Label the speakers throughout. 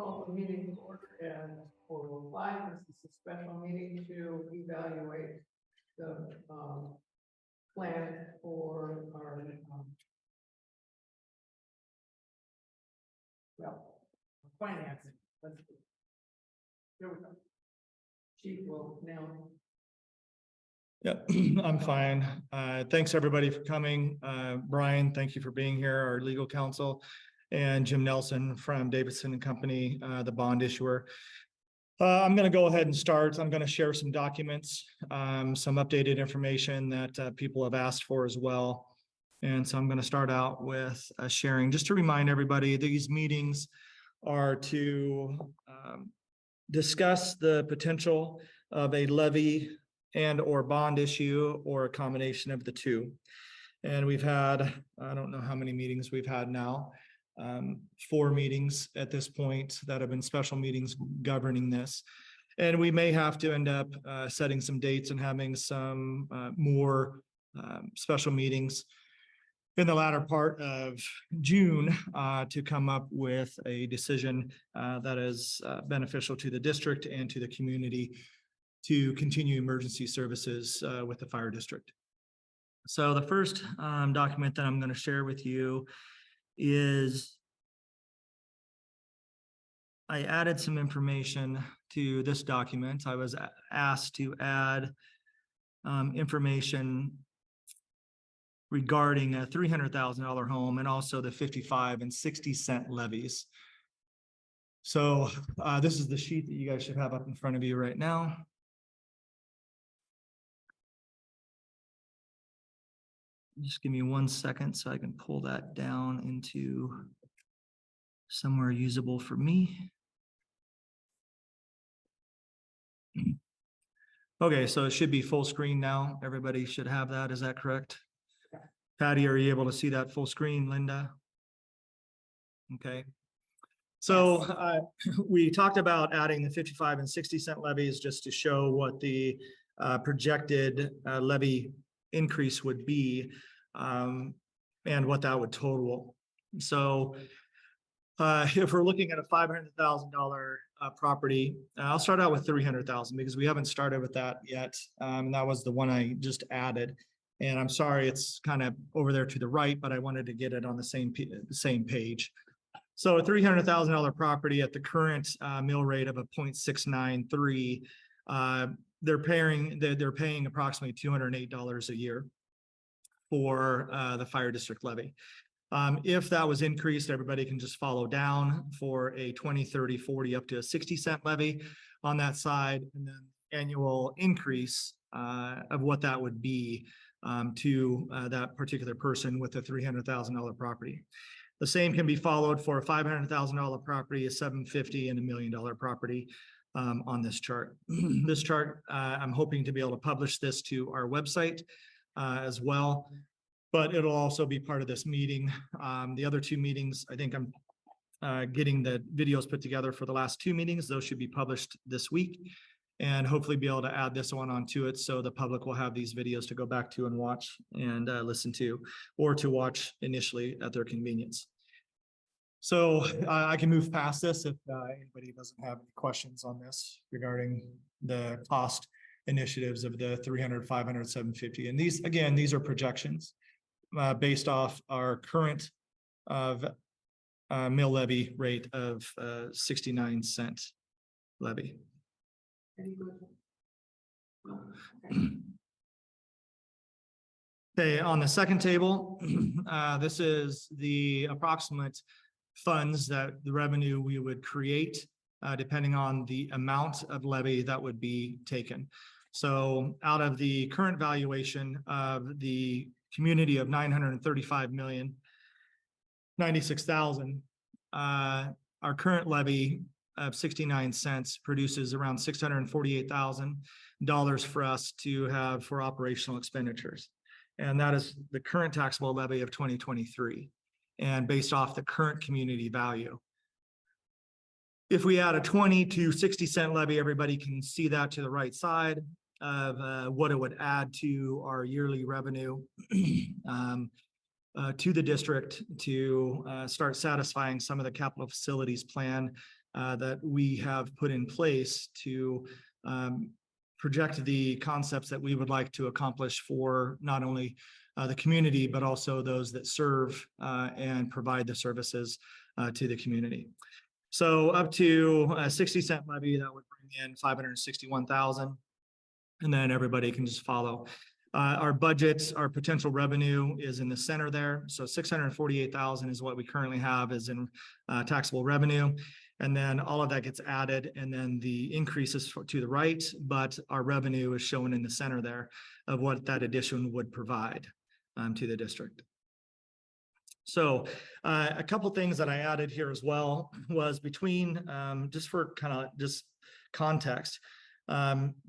Speaker 1: call the meeting to order at 4:05. This is a special meeting to evaluate the plan for our financing. Let's see. Here we go. Chief will now.
Speaker 2: Yep, I'm fine. Thanks everybody for coming. Brian, thank you for being here, our legal counsel, and Jim Nelson from Davidson and Company, the bond issuer. I'm going to go ahead and start. I'm going to share some documents, some updated information that people have asked for as well. And so I'm going to start out with sharing, just to remind everybody, these meetings are to discuss the potential of a levy and or bond issue or a combination of the two. And we've had, I don't know how many meetings we've had now, 4 meetings at this point that have been special meetings governing this. And we may have to end up setting some dates and having some more special meetings in the latter part of June to come up with a decision that is beneficial to the district and to the community to continue emergency services with the fire district. So the first document that I'm going to share with you is I added some information to this document. I was asked to add information regarding a $300,000 home and also the 55 and 60 cent levies. So this is the sheet that you guys should have up in front of you right now. Just give me 1 second so I can pull that down into somewhere usable for me. Okay, so it should be full screen now. Everybody should have that. Is that correct? Patty, are you able to see that full screen, Linda? Okay. So we talked about adding the 55 and 60 cent levies just to show what the projected levy increase would be and what that would total. So if we're looking at a $500,000 property, I'll start out with 300,000 because we haven't started with that yet. And that was the one I just added. And I'm sorry, it's kind of over there to the right, but I wanted to get it on the same page. So a $300,000 property at the current mill rate of a 0.693, they're paying approximately $208 a year for the fire district levy. If that was increased, everybody can just follow down for a 20, 30, 40, up to a 60 cent levy on that side, and then annual increase of what that would be to that particular person with a $300,000 property. The same can be followed for a $500,000 property, a $750,000 and $1 million property on this chart. This chart, I'm hoping to be able to publish this to our website as well, but it'll also be part of this meeting. The other 2 meetings, I think I'm getting the videos put together for the last 2 meetings. Those should be published this week and hopefully be able to add this one onto it so the public will have these videos to go back to and watch and listen to, or to watch initially at their convenience. So I can move past this if anybody doesn't have any questions on this regarding the cost initiatives of the 300, 500, 750. And these, again, these are projections based off our current mill levy rate of 69 cent levy. Okay, on the second table, this is the approximate funds that the revenue we would create depending on the amount of levy that would be taken. So out of the current valuation of the community of 935,096,000, our current levy of 69 cents produces around $648,000 for us to have for operational expenditures. And that is the current taxable levy of 2023 and based off the current community value. If we add a 20 to 60 cent levy, everybody can see that to the right side of what it would add to our yearly revenue to the district to start satisfying some of the capital facilities plan that we have put in place to project the concepts that we would like to accomplish for not only the community, but also those that serve and provide the services to the community. So up to a 60-cent levy, that would bring in 561,000, and then everybody can just follow. Our budgets, our potential revenue is in the center there. So 648,000 is what we currently have is in taxable revenue. And then all of that gets added, and then the increases to the right, but our revenue is shown in the center there of what that addition would provide to the district. So a couple things that I added here as well was between, just for kind of just context,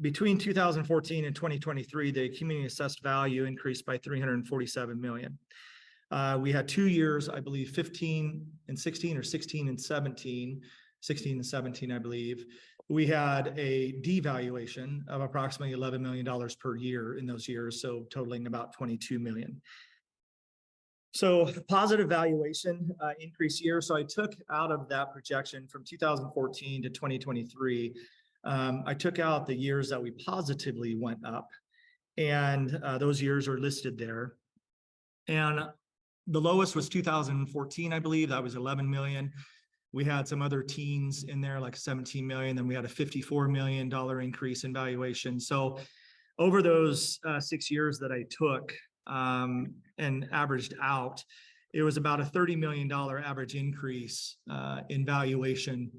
Speaker 2: between 2014 and 2023, the community assessed value increased by 347 million. We had 2 years, I believe, 15 and 16 or 16 and 17, 16 and 17, I believe. We had a devaluation of approximately $11 million per year in those years, so totaling about 22 million. So positive valuation increase year. So I took out of that projection from 2014 to 2023, I took out the years that we positively went up, and those years are listed there. And the lowest was 2014, I believe. That was 11 million. We had some other teens in there, like 17 million. Then we had a $54 million increase in valuation. So over those 6 years that I took and averaged out, it was about a $30 million average increase in valuation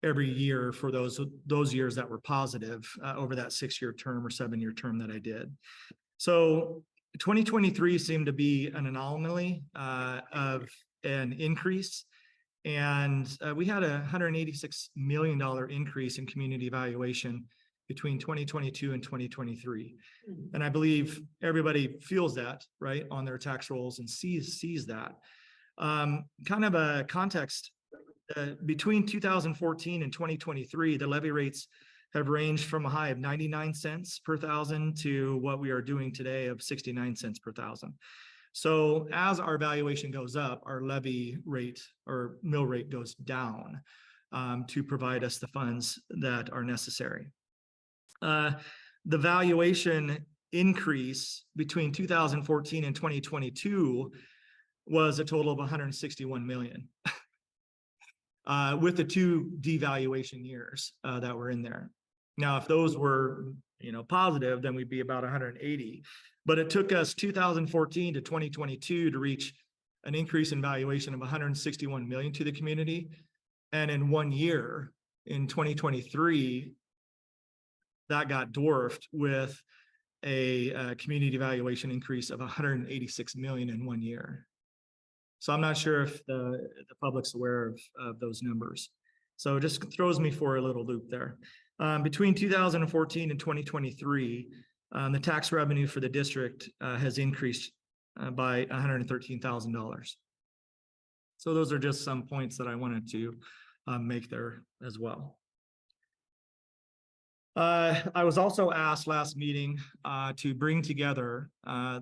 Speaker 2: every year for those years that were positive over that 6-year term or 7-year term that I did. So 2023 seemed to be an anomaly of an increase. And we had a $186 million increase in community valuation between 2022 and 2023. And I believe everybody feels that, right, on their tax rolls and sees that. Kind of a context, between 2014 and 2023, the levy rates have ranged from a high of 99 cents per thousand to what we are doing today of 69 cents per thousand. So as our valuation goes up, our levy rate or mill rate goes down to provide us the funds that are necessary. The valuation increase between 2014 and 2022 was a total of 161 million. With the 2 devaluation years that were in there. Now, if those were, positive, then we'd be about 180. But it took us 2014 to 2022 to reach an increase in valuation of 161 million to the community. And in 1 year, in 2023, that got dwarfed with a community valuation increase of 186 million in 1 year. So I'm not sure if the public's aware of those numbers. So it just throws me for a little loop there. Between 2014 and 2023, the tax revenue for the district has increased by $113,000. So those are just some points that I wanted to make there as well. I was also asked last meeting to bring together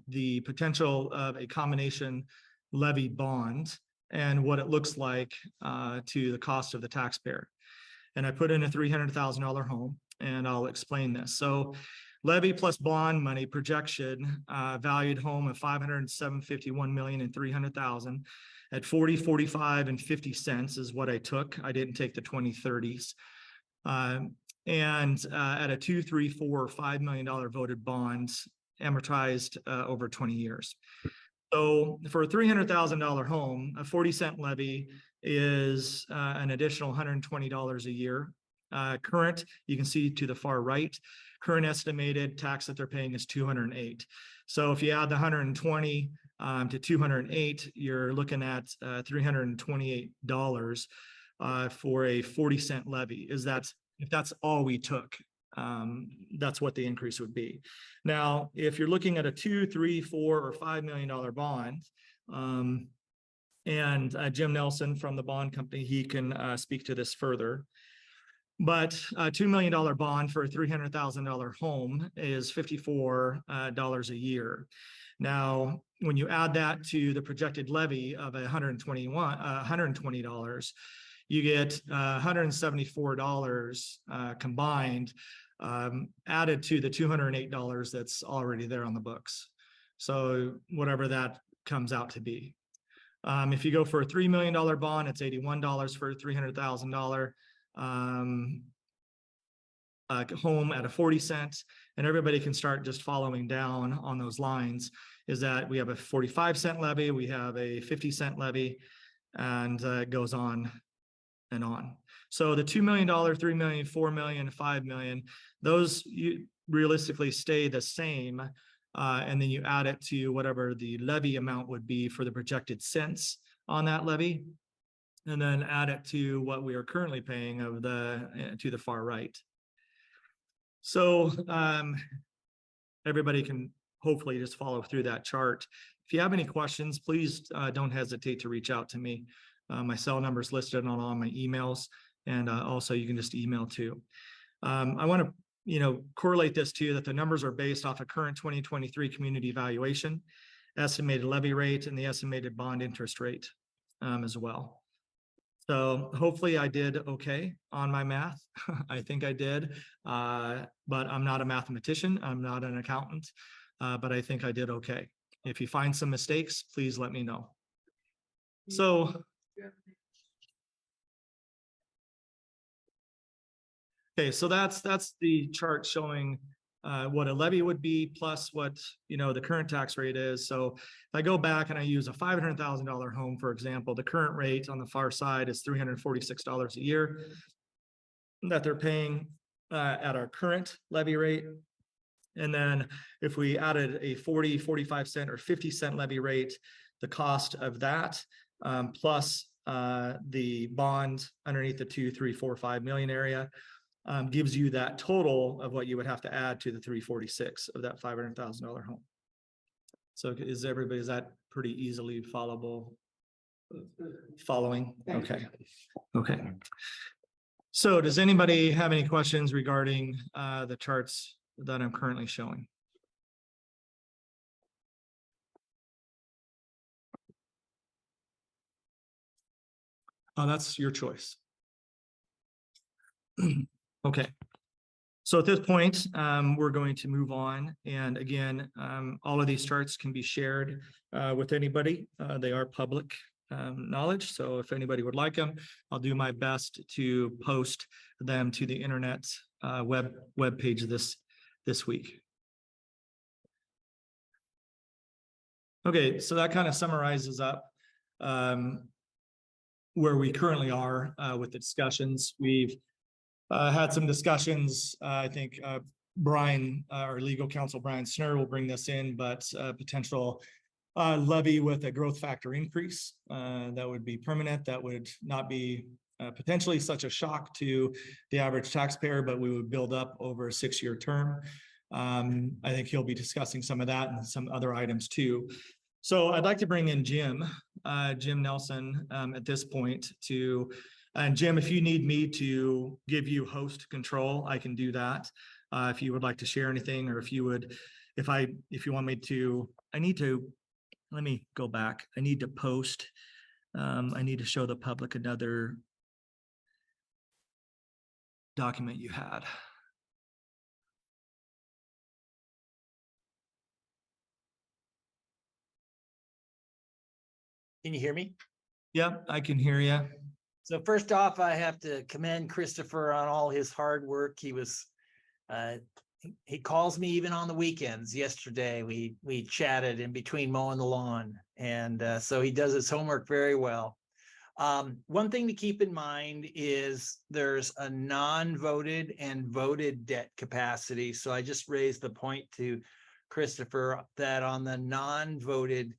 Speaker 2: the potential of a combination levy bond and what it looks like to the cost of the taxpayer. And I put in a $300,000 home, and I'll explain this. So levy plus bond money projection, valued home of $551 million and 300,000 at 40, 45, and 50 cents is what I took. I didn't take the 2030s. And at a $2, $3, $4, or $5 million voted bonds amortized over 20 years. So for a $300,000 home, a 40-cent levy is an additional $120 a year. Current, you can see to the far right, current estimated tax that they're paying is 208. So if you add the 120 to 208, you're looking at $328 for a 40-cent levy. If that's all we took, that's what the increase would be. Now, if you're looking at a $2, $3, $4, or $5 million bond, and Jim Nelson from the bond company, he can speak to this further. But a $2 million bond for a $300,000 home is $54 a year. Now, when you add that to the projected levy of $120, you get $174 combined, added to the $208 that's already there on the books. So whatever that comes out to be. If you go for a $3 million bond, it's $81 for a $300,000 home at a 40 cents, and everybody can start just following down on those lines. Is that we have a 45-cent levy, we have a 50-cent levy, and it goes on and on. So the $2 million, $3 million, $4 million, $5 million, those you realistically stay the same. And then you add it to whatever the levy amount would be for the projected cents on that levy, and then add it to what we are currently paying of the to the far right. So everybody can hopefully just follow through that chart. If you have any questions, please don't hesitate to reach out to me. My cell number is listed on all my emails, and also you can just email too. I want to correlate this to that the numbers are based off a current 2023 community valuation, estimated levy rate, and the estimated bond interest rate as well. So hopefully I did okay on my math. I think I did, but I'm not a mathematician. I'm not an accountant, but I think I did okay. If you find some mistakes, please let me know. So, okay, so that's the chart showing what a levy would be plus what the current tax rate is. So if I go back and I use a $500,000 home, for example, the current rate on the far side is $346 a year that they're paying at our current levy rate. And then if we added a 40, 45 cent or 50 cent levy rate, the cost of that plus the bond underneath the 2, 3, 4, 5 million area gives you that total of what you would have to add to the 346 of that $500,000 home. So is that pretty easily followable? Following? Okay. Okay. So does anybody have any questions regarding the charts that I'm currently showing? Oh, that's your choice. Okay. So at this point, we're going to move on. And again, all of these charts can be shared with anybody. They are public knowledge. So if anybody would like them, I'll do my best to post them to the internet web page this week. Okay, so that kind of summarizes up where we currently are with the discussions. We've had some discussions. I think Brian, our legal counsel, Brian Snur, will bring this in, but potential levy with a growth factor increase that would be permanent. That would not be potentially such a shock to the average taxpayer, but we would build up over a 6-year term. I think he'll be discussing some of that and some other items too. So I'd like to bring in Jim Nelson at this point to. And Jim, if you need me to give you host control, I can do that. If you would like to share anything, or if you want me to, let me go back. I need to post. I need to show the public another document you had.
Speaker 3: Can you hear me?
Speaker 2: Yep, I can hear you.
Speaker 3: So first off, I have to commend Christopher on all his hard work. He calls me even on the weekends. Yesterday, we chatted in between mowing the lawn. And so he does his homework very well. One thing to keep in mind is there's a non-voted and voted debt capacity. So I just raised the point to Christopher that on the non-voted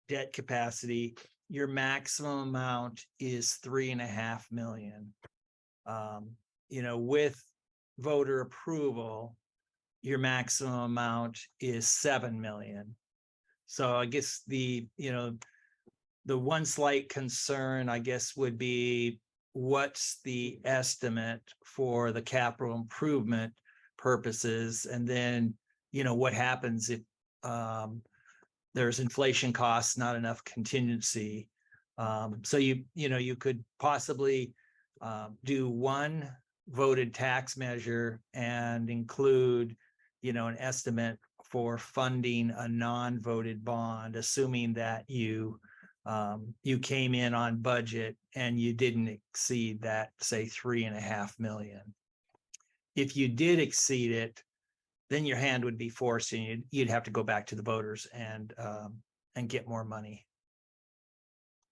Speaker 3: debt capacity, your maximum amount is $3.5 million. With voter approval, your maximum amount is $7 million. So I guess the one slight concern, I guess, would be what's the estimate for the capital improvement purposes, and then what happens if there's inflation costs, not enough contingency. So you could possibly do one voted tax measure and include, an estimate for funding a non-voted bond, assuming that you came in on budget and you didn't exceed that, say, 3.5 million. If you did exceed it, then your hand would be forced and you'd have to go back to the voters and get more money.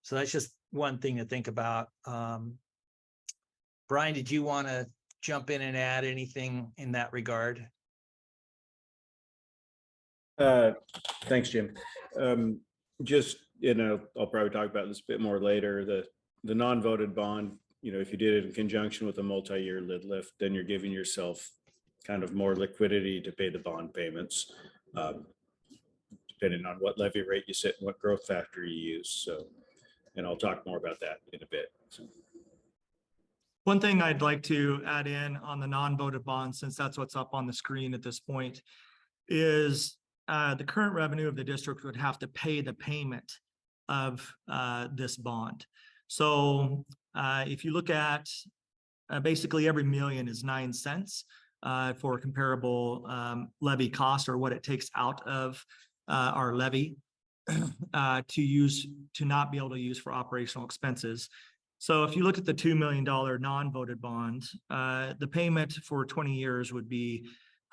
Speaker 3: So that's just one thing to think about. Brian, did you want to jump in and add anything in that regard?
Speaker 4: Thanks, Jim. Just, I'll probably talk about this a bit more later. The non-voted bond, if you did it in conjunction with a multi-year lid lift, then you're giving yourself kind of more liquidity to pay the bond payments, depending on what levy rate you set and what growth factor you use. So, and I'll talk more about that in a bit. So.
Speaker 2: One thing I'd like to add in on the non-voted bond, since that's what's up on the screen at this point, is the current revenue of the district would have to pay the payment of this bond. So if you look at basically every million is 9 cents for a comparable levy cost, or what it takes out of our levy to not be able to use for operational expenses. So if you look at the $2 million non-voted bond, the payment for 20 years would be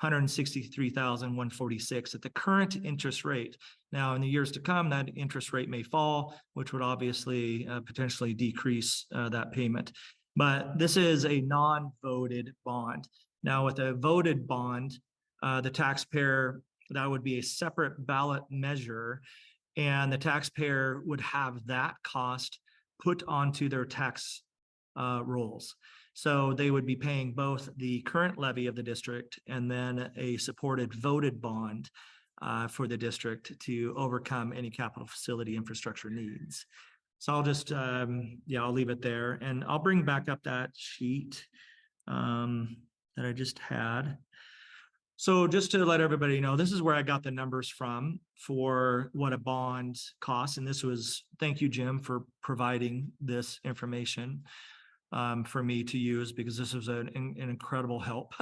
Speaker 2: $163,146 at the current interest rate. Now, in the years to come, that interest rate may fall, which would obviously potentially decrease that payment. But this is a non-voted bond. Now, with a voted bond, the taxpayer, that would be a separate ballot measure, and the taxpayer would have that cost put onto their tax rolls. So they would be paying both the current levy of the district and then a supported voted bond for the district to overcome any capital facility infrastructure needs. So I'll just, I'll leave it there, and I'll bring back up that sheet that I just had. So just to let everybody know, this is where I got the numbers from for what a bond costs. And this was, thank you, Jim, for providing this information for me to use, because this was an incredible help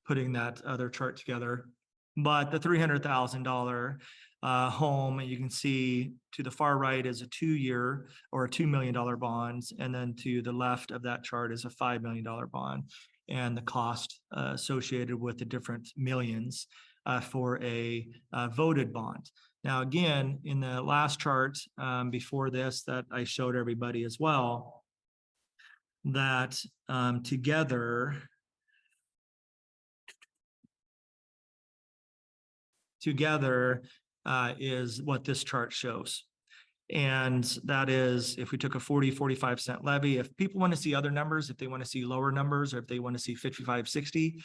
Speaker 2: putting that other chart together. But the $300,000 home, you can see to the far right is a 2-year or a $2 million bonds. And then to the left of that chart is a $5 million bond, and the cost associated with the different millions for a voted bond. Now, again, in the last chart before this that I showed everybody as well, that together is what this chart shows. And that is, if we took a 45 cent levy, if people want to see other numbers, if they want to see lower numbers, or if they want to see 55, 60,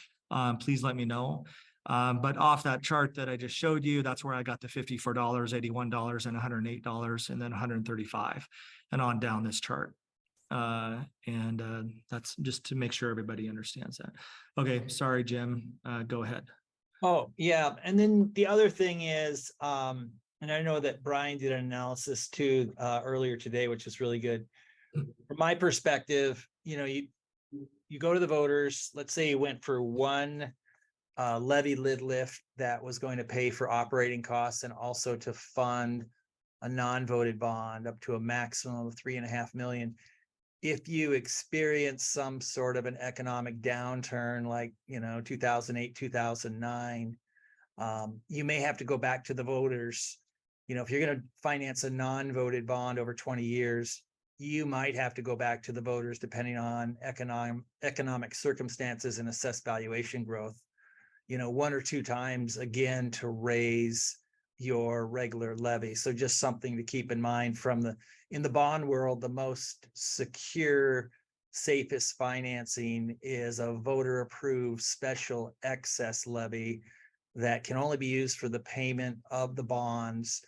Speaker 2: please let me know. But off that chart that I just showed you, that's where I got the $54, $81, and $108, and then $135, and on down this chart. That's just to make sure everybody understands that. Okay, sorry, Jim, go ahead.
Speaker 3: Oh, yeah. And then the other thing is, and I know that Brian did an analysis too earlier today, which is really good. From my perspective, you go to the voters, let's say you went for one levy lid lift that was going to pay for operating costs and also to fund a non-voted bond up to a maximum of $3.5 million. If you experience some sort of an economic downturn, like 2008, 2009, you may have to go back to the voters. If you're going to finance a non-voted bond over 20 years, you might have to go back to the voters depending on economic circumstances and assess valuation growth, 1 or 2 times again to raise your regular levy. So just something to keep in mind. In the bond world, the most secure, safest financing is a voter approved special excess levy that can only be used for the payment of the bonds.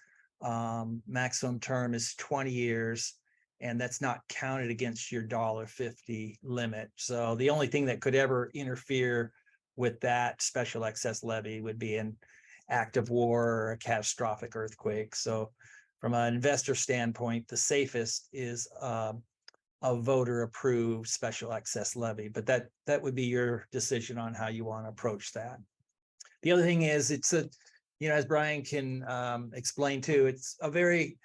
Speaker 3: Maximum term is 20 years, and that's not counted against your $1.50 limit. So the only thing that could ever interfere with that special excess levy would be an act of war or a catastrophic earthquake. So from an investor standpoint, the safest is a a voter approved special excess levy, but that would be your decision on how you want to approach that. The other thing is it's a, as Brian can explain too, it's a very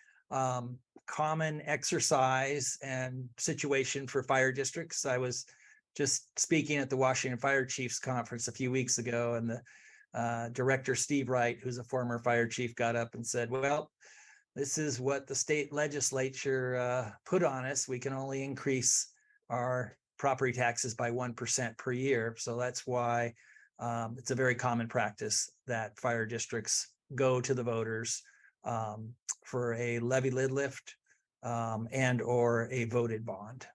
Speaker 3: common exercise and situation for fire districts. I was just speaking at the Washington Fire Chiefs Conference a few weeks ago, and the director, Steve Wright, who's a former fire chief, got up and said, well, this is what the state legislature put on us. We can only increase our property taxes by 1% per year. So that's why it's a very common practice that fire districts go to the voters for a levy lid lift and or a voted bond.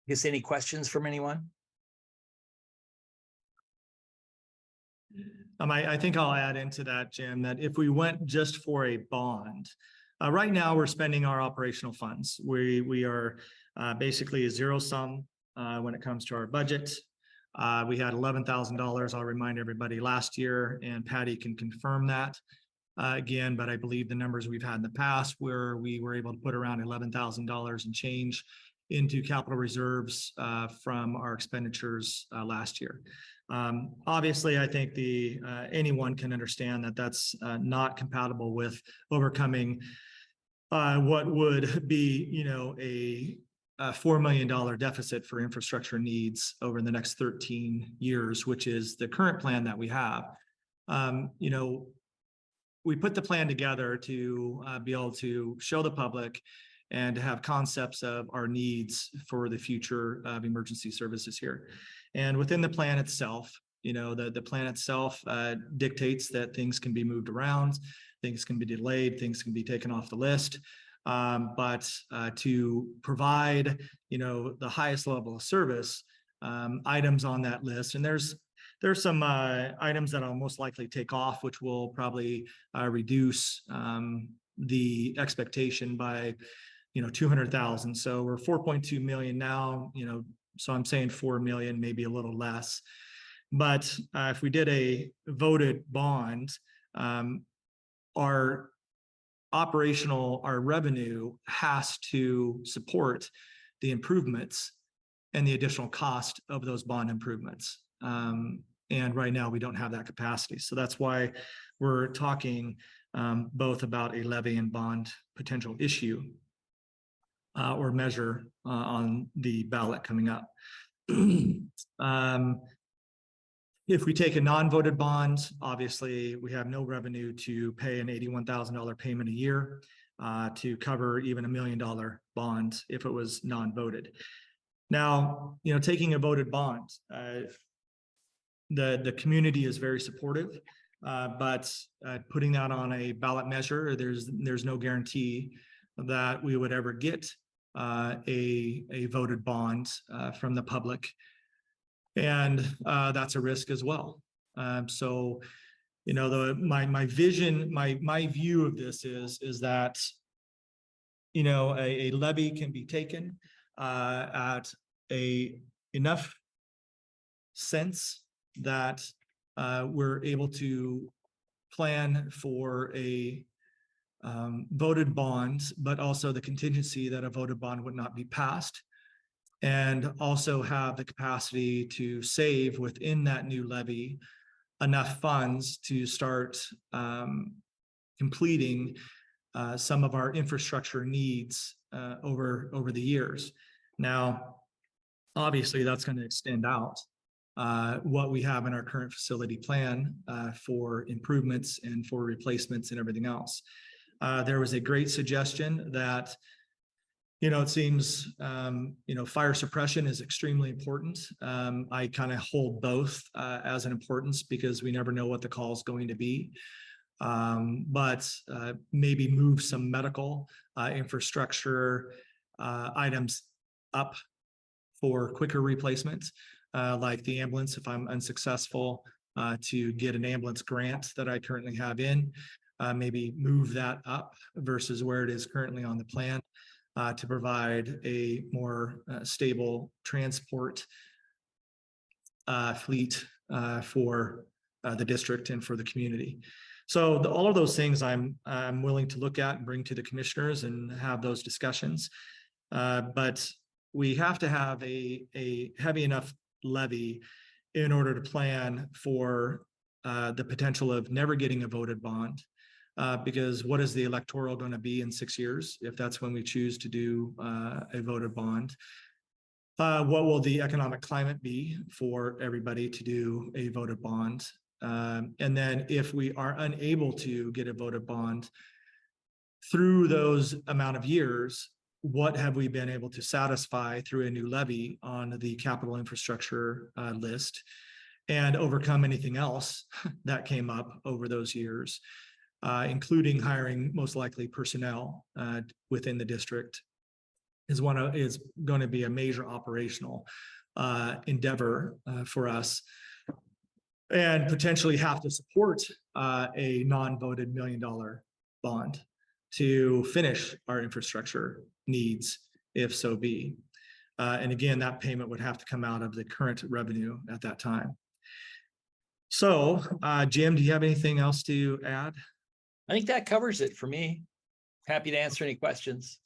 Speaker 3: Guess any questions from anyone?
Speaker 2: I think I'll add into that, Jim, that if we went just for a bond, right now we're spending our operational funds. We are basically a zero sum when it comes to our budget. We had $11,000, I'll remind everybody, last year, and Patty can confirm that again, but I believe the numbers we've had in the past where we were able to put around $11,000 and change into capital reserves from our expenditures last year. Obviously, I think anyone can understand that that's not compatible with overcoming what would be, a $4 million deficit for infrastructure needs over the next 13 years, which is the current plan that we have. We put the plan together to be able to show the public and to have concepts of our needs for the future of emergency services here. And within the plan itself, the plan itself dictates that things can be moved around, things can be delayed, things can be taken off the list. But to provide, the highest level of service, items on that list, and there's some items that I'll most likely take off, which will probably reduce the expectation by 200,000. So we're 4.2 million now, so I'm saying 4 million, maybe a little less. But if we did a voted bond, our revenue has to support the improvements and the additional cost of those bond improvements. And right now we don't have that capacity. So that's why we're talking both about a levy and bond potential issue or measure on the ballot coming up. If we take a non-voted bond, obviously we have no revenue to pay an $81,000 payment a year to cover even $1 million bond if it was non-voted. Now, taking a voted bond, the community is very supportive, but putting that on a ballot measure, there's no guarantee that we would ever get a voted bond from the public. And that's a risk as well. So, my vision, my view of this is that, a levy can be taken at enough sense that we're able to plan for a voted bond, but also the contingency that a voted bond would not be passed, and also have the capacity to save within that new levy enough funds to start completing some of our infrastructure needs over the years. Now, obviously, that's going to extend out what we have in our current facility plan for improvements and for replacements and everything else. There was a great suggestion that it seems, fire suppression is extremely important. I kind of hold both as an importance because we never know what the call is going to be. But maybe move some medical infrastructure items up for quicker replacement, like the ambulance, if I'm unsuccessful to get an ambulance grant that I currently have in, maybe move that up versus where it is currently on the plan. To provide a more stable transport fleet for the district and for the community. So all of those things I'm willing to look at and bring to the commissioners and have those discussions. But we have to have a heavy enough levy in order to plan for the potential of never getting a voted bond. Because what is the electoral going to be in 6 years if that's when we choose to do a voted bond? What will the economic climate be for everybody to do a voted bond? And then if we are unable to get a voted bond through those amount of years, what have we been able to satisfy through a new levy on the capital infrastructure list and overcome anything else that came up over those years, including hiring most likely personnel within the district is going to be a major operational endeavor for us, and potentially have to support a non-voted $1 million bond to finish our infrastructure needs, if so be. And again, that payment would have to come out of the current revenue at that time. So, Jim, do you have anything else to add?
Speaker 3: I think that covers it for me. Happy to answer any questions.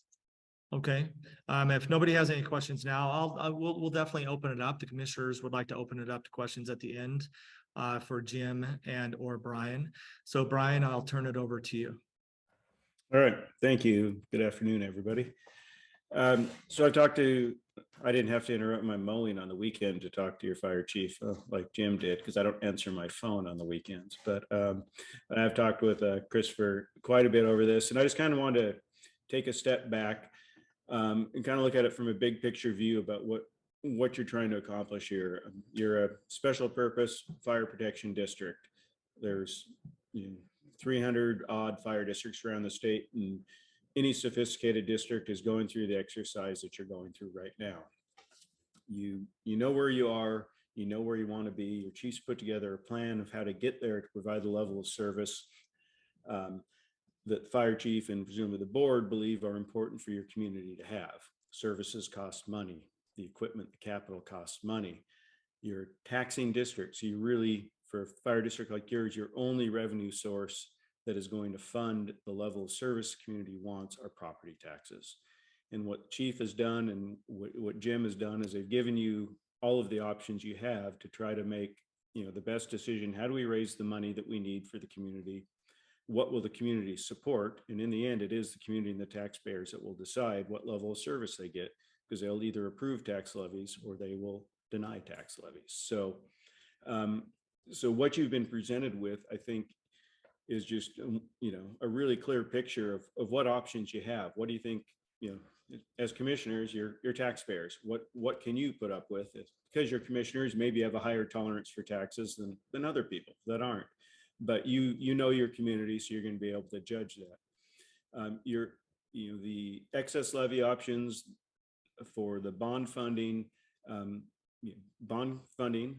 Speaker 2: Okay, if nobody has any questions now, we'll definitely open it up. The commissioners would like to open it up to questions at the end for Jim and or Brian. So Brian, I'll turn it over to you.
Speaker 4: All right, thank you. Good afternoon, everybody. So I didn't have to interrupt my mowing on the weekend to talk to your fire chief like Jim did, because I don't answer my phone on the weekends. But I've talked with Christopher quite a bit over this, and I just kind of wanted to take a step back and kind of look at it from a big picture view about what you're trying to accomplish here. You're a special purpose fire protection district. There's 300 odd fire districts around the state, and any sophisticated district is going through the exercise that you're going through right now. You know where you are, you know where you want to be. Your chiefs put together a plan of how to get there to provide the level of service that fire chief and presumably the board believe are important for your community to have. Services cost money. The equipment, the capital costs money. You're taxing districts. So you really, for a fire district like yours, your only revenue source that is going to fund the level of service the community wants are property taxes. And what chief has done and what Jim has done is they've given you all of the options you have to try to make the best decision. How do we raise the money that we need for the community? What will the community support? And in the end, it is the community and the taxpayers that will decide what level of service they get, because they'll either approve tax levies or they will deny tax levies. So, so what you've been presented with, I think, is just a really clear picture of what options you have. What do you think? As commissioners, you're taxpayers. What can you put up with? Because you're commissioners, maybe you have a higher tolerance for taxes than other people that aren't. But you know your community, so you're going to be able to judge that. The excess levy options for the bond funding. Bond funding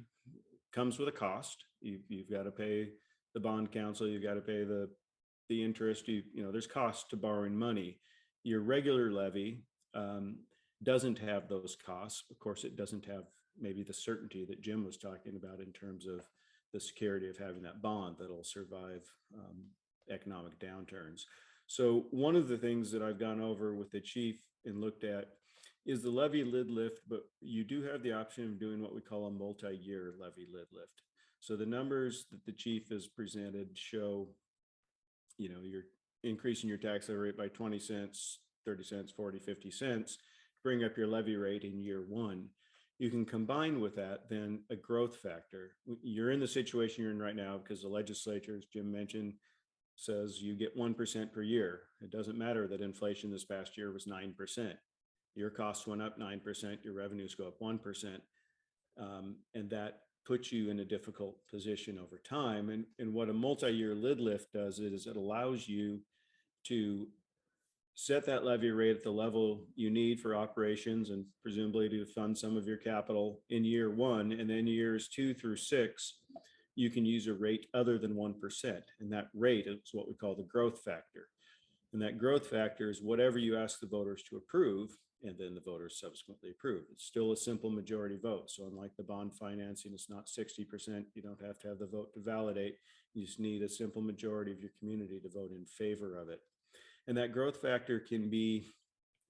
Speaker 4: comes with a cost. You've got to pay the bond counsel. You've got to pay the interest. There's costs to borrowing money. Your regular levy doesn't have those costs. Of course, it doesn't have maybe the certainty that Jim was talking about in terms of the security of having that bond that'll survive economic downturns. So one of the things that I've gone over with the chief and looked at is the levy lid lift, but you do have the option of doing what we call a multi-year levy lid lift. So the numbers that the chief has presented show, you're increasing your tax levy rate by 20 cents, 30 cents, 40, 50 cents, bring up your levy rate in year one. You can combine with that then a growth factor. You're in the situation you're in right now because the legislature, as Jim mentioned, says you get 1% per year. It doesn't matter that inflation this past year was 9%. Your costs went up 9%, your revenues go up 1%. And that puts you in a difficult position over time. And what a multi-year lid lift does is it allows you to set that levy rate at the level you need for operations and presumably to fund some of your capital in year one. And then years 2 through 6, you can use a rate other than 1%. And that rate is what we call the growth factor. And that growth factor is whatever you ask the voters to approve, and then the voters subsequently approve. It's still a simple majority vote. So unlike the bond financing, it's not 60%. You don't have to have the vote to validate. You just need a simple majority of your community to vote in favor of it. And that growth factor can be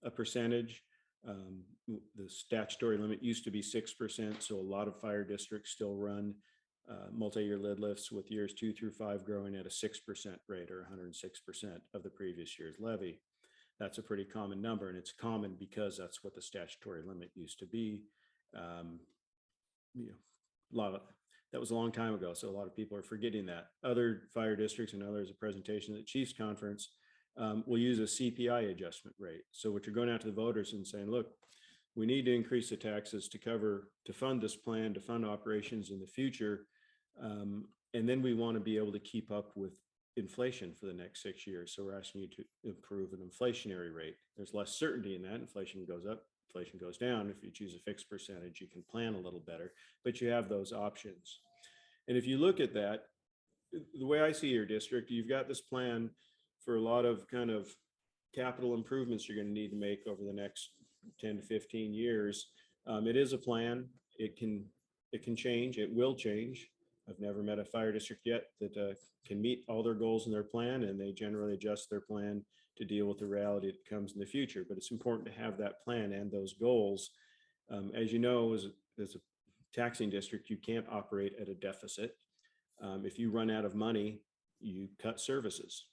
Speaker 4: a percentage. The statutory limit used to be 6%. So a lot of fire districts still run multi-year lid lifts with years 2 through 5 growing at a 6% rate, or 106% of the previous year's levy. That's a pretty common number, and it's common because that's what the statutory limit used to be. That was a long time ago, so a lot of people are forgetting that. Other fire districts, and others, a presentation at the Chiefs Conference, will use a CPI adjustment rate. So what you're going out to the voters and saying, look, we need to increase the taxes to fund this plan, to fund operations in the future. And then we want to be able to keep up with inflation for the next 6 years. So we're asking you to improve an inflationary rate. There's less certainty in that. Inflation goes up, inflation goes down. If you choose a fixed percentage, you can plan a little better, but you have those options. And if you look at that, the way I see your district, you've got this plan for a lot of kind of capital improvements you're going to need to make over the next 10 to 15 years. It is a plan. It can change. It will change. I've never met a fire district yet that can meet all their goals in their plan, and they generally adjust their plan to deal with the reality that comes in the future. But it's important to have that plan and those goals. As you know, as a taxing district, you can't operate at a deficit. If you run out of money, you cut services.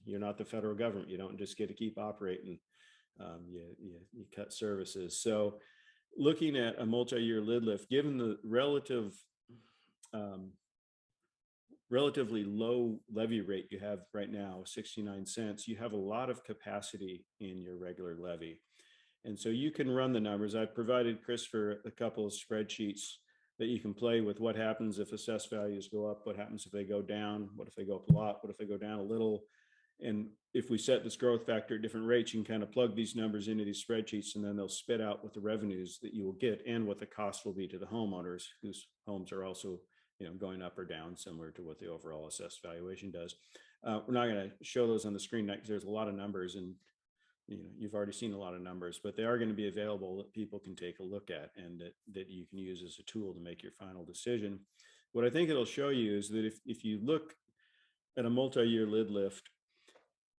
Speaker 4: You're not the federal government. You don't just get to keep operating. You cut services. So looking at a multi-year lid lift, given the relatively low levy rate you have right now, 69 cents, you have a lot of capacity in your regular levy. And so you can run the numbers. I've provided Christopher a couple of spreadsheets that you can play with. What happens if assessed values go up? What happens if they go down? What if they go up a lot? What if they go down a little? And if we set this growth factor at different rates, you can kind of plug these numbers into these spreadsheets, and then they'll spit out what the revenues that you will get and what the cost will be to the homeowners, whose homes are also, going up or down, similar to what the overall assessed valuation does. We're not going to show those on the screen because there's a lot of numbers, and you've already seen a lot of numbers, but they are going to be available that people can take a look at, and that you can use as a tool to make your final decision. What I think it'll show you is that if you look at a multi-year lid lift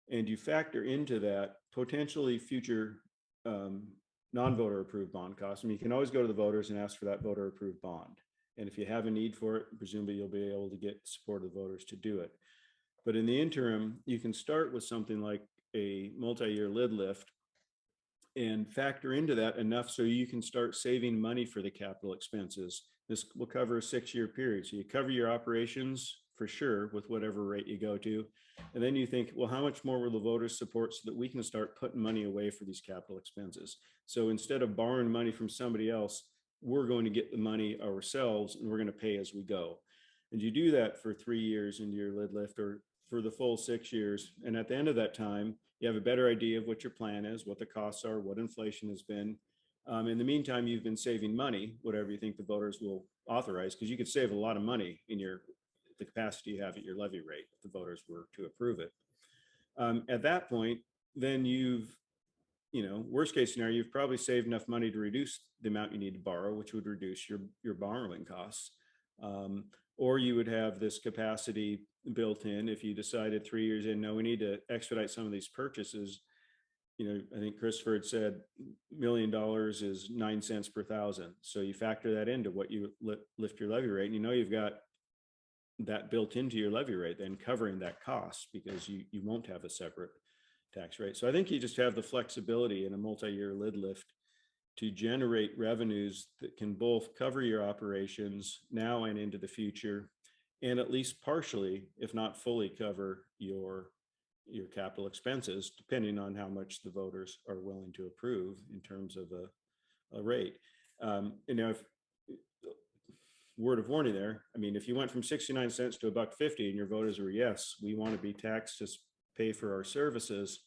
Speaker 4: and you factor into that potentially future non-voter approved bond costs, you can always go to the voters and ask for that voter approved bond. And if you have a need for it, presumably you'll be able to get support of the voters to do it. But in the interim, you can start with something like a multi-year lid lift and factor into that enough so you can start saving money for the capital expenses. This will cover a 6-year period. So you cover your operations for sure with whatever rate you go to. And then you think, well, how much more will the voters support so that we can start putting money away for these capital expenses? So instead of borrowing money from somebody else, we're going to get the money ourselves, and we're going to pay as we go. And you do that for 3 years into your lid lift, or for the full 6 years. And at the end of that time, you have a better idea of what your plan is, what the costs are, what inflation has been. In the meantime, you've been saving money, whatever you think the voters will authorize, because you could save a lot of money in the capacity you have at your levy rate if the voters were to approve it. At that point, then worst case scenario, you've probably saved enough money to reduce the amount you need to borrow, which would reduce your borrowing costs. Or you would have this capacity built in if you decided 3 years in, no, we need to expedite some of these purchases. I think Christopher had said $1 million is 9 cents per thousand. So you factor that into what you lift your levy rate, and you've got that built into your levy rate, then covering that cost, because you won't have a separate tax rate. So I think you just have the flexibility in a multi-year lid lift to generate revenues that can both cover your operations now and into the future, and at least partially, if not fully, cover your capital expenses, depending on how much the voters are willing to approve in terms of a rate. Word of warning there. If you went from 69 cents to $1.50 and your voters were, yes, we want to be taxed to pay for our services,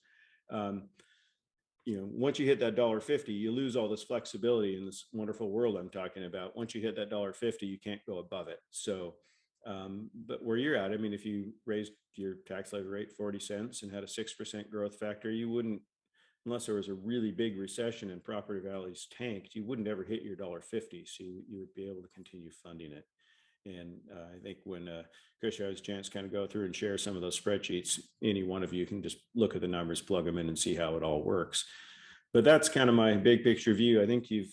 Speaker 4: once you hit that $1.50, you lose all this flexibility in this wonderful world I'm talking about. Once you hit that $1.50, you can't go above it. So But where you're at, I mean, if you raised your tax levy rate 40 cents and had a 6% growth factor, you wouldn't, unless there was a really big recession and property values tanked, you wouldn't ever hit your $1.50. So you would be able to continue funding it. And I think when Chris has a chance to kind of go through and share some of those spreadsheets, any one of you can just look at the numbers, plug them in and see how it all works. But that's kind of my big picture view. I think you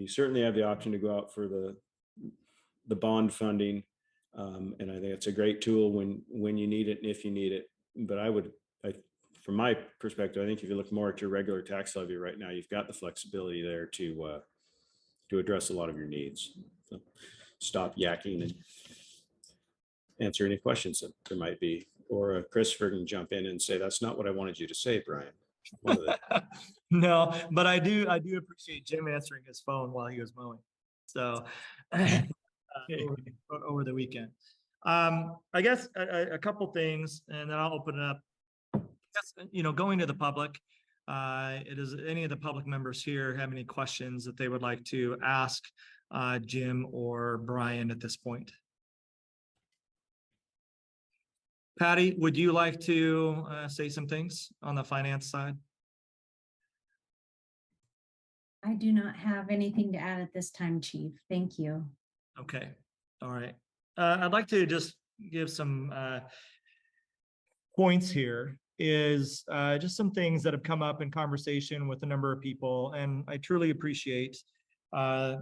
Speaker 4: certainly have the option to go out for the bond funding. And I think it's a great tool when you need it and if you need it. But from my perspective, I think if you look more at your regular tax levy right now, you've got the flexibility there to address a lot of your needs. So stop yakking and answer any questions that there might be. Or Christopher can jump in and say, that's not what I wanted you to say, Brian.
Speaker 2: No, but I do appreciate Jim answering his phone while he was mowing. So over the weekend. I guess a couple things, and then I'll open it up. Going to the public, does any of the public members here have any questions that they would like to ask Jim or Brian at this point? Patty, would you like to say some things on the finance side?
Speaker 5: I do not have anything to add at this time, Chief. Thank you.
Speaker 2: Okay, all right. I'd like to just give some points here. Is just some things that have come up in conversation with a number of people, and I truly appreciate the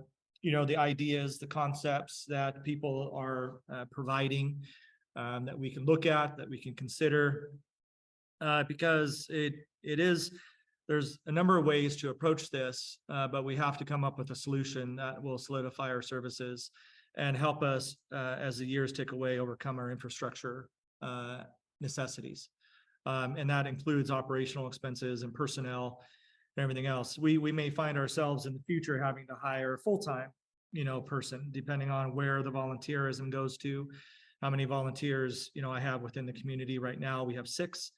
Speaker 2: ideas, the concepts that people are providing, that we can look at, that we can consider, because there's a number of ways to approach this, but we have to come up with a solution that will solidify our services and help us as the years tick away overcome our infrastructure necessities. And that includes operational expenses and personnel and everything else. We may find ourselves in the future having to hire a full-time, person, depending on where the volunteerism goes to, how many volunteers, I have within the community right now. We have 6,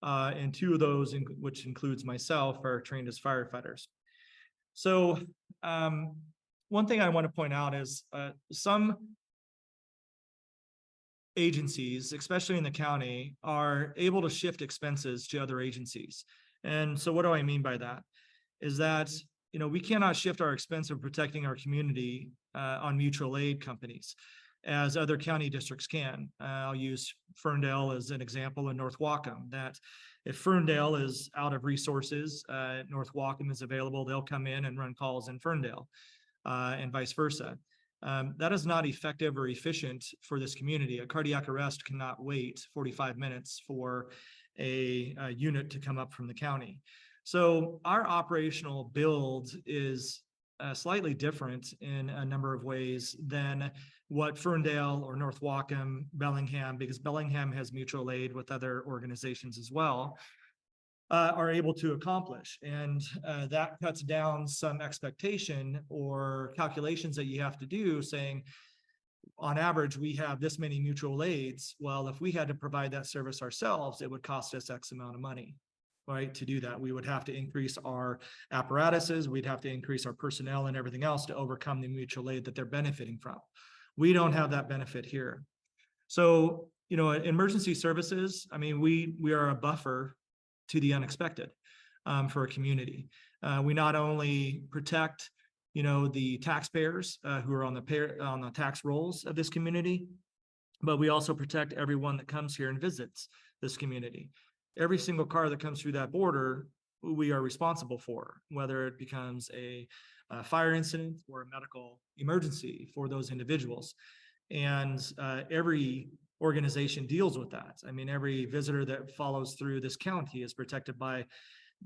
Speaker 2: and 2 of those, which includes myself, are trained as firefighters. So one thing I want to point out is some agencies, especially in the county, are able to shift expenses to other agencies. And so what do I mean by that? Is that, we cannot shift our expense of protecting our community on mutual aid companies as other county districts can. I'll use Ferndale as an example in North Whatcom, that if Ferndale is out of resources, North Whatcom is available, they'll come in and run calls in Ferndale, and vice versa. That is not effective or efficient for this community. A cardiac arrest cannot wait 45 minutes for a unit to come up from the county. So our operational build is slightly different in a number of ways than what Ferndale or North Whatcom, Bellingham, because Bellingham has mutual aid with other organizations as well, are able to accomplish. And that cuts down some expectation or calculations that you have to do, saying, on average, we have this many mutual aids. Well, if we had to provide that service ourselves, it would cost us X amount of money, right? To do that, we would have to increase our apparatuses, we'd have to increase our personnel and everything else to overcome the mutual aid that they're benefiting from. We don't have that benefit here. So, emergency services, I mean, we are a buffer to the unexpected for a community. We not only protect, the taxpayers who are on the tax rolls of this community, but we also protect everyone that comes here and visits this community. Every single car that comes through that border, we are responsible for, whether it becomes a fire incident or a medical emergency for those individuals. And every organization deals with that. I mean, every visitor that follows through this county is protected by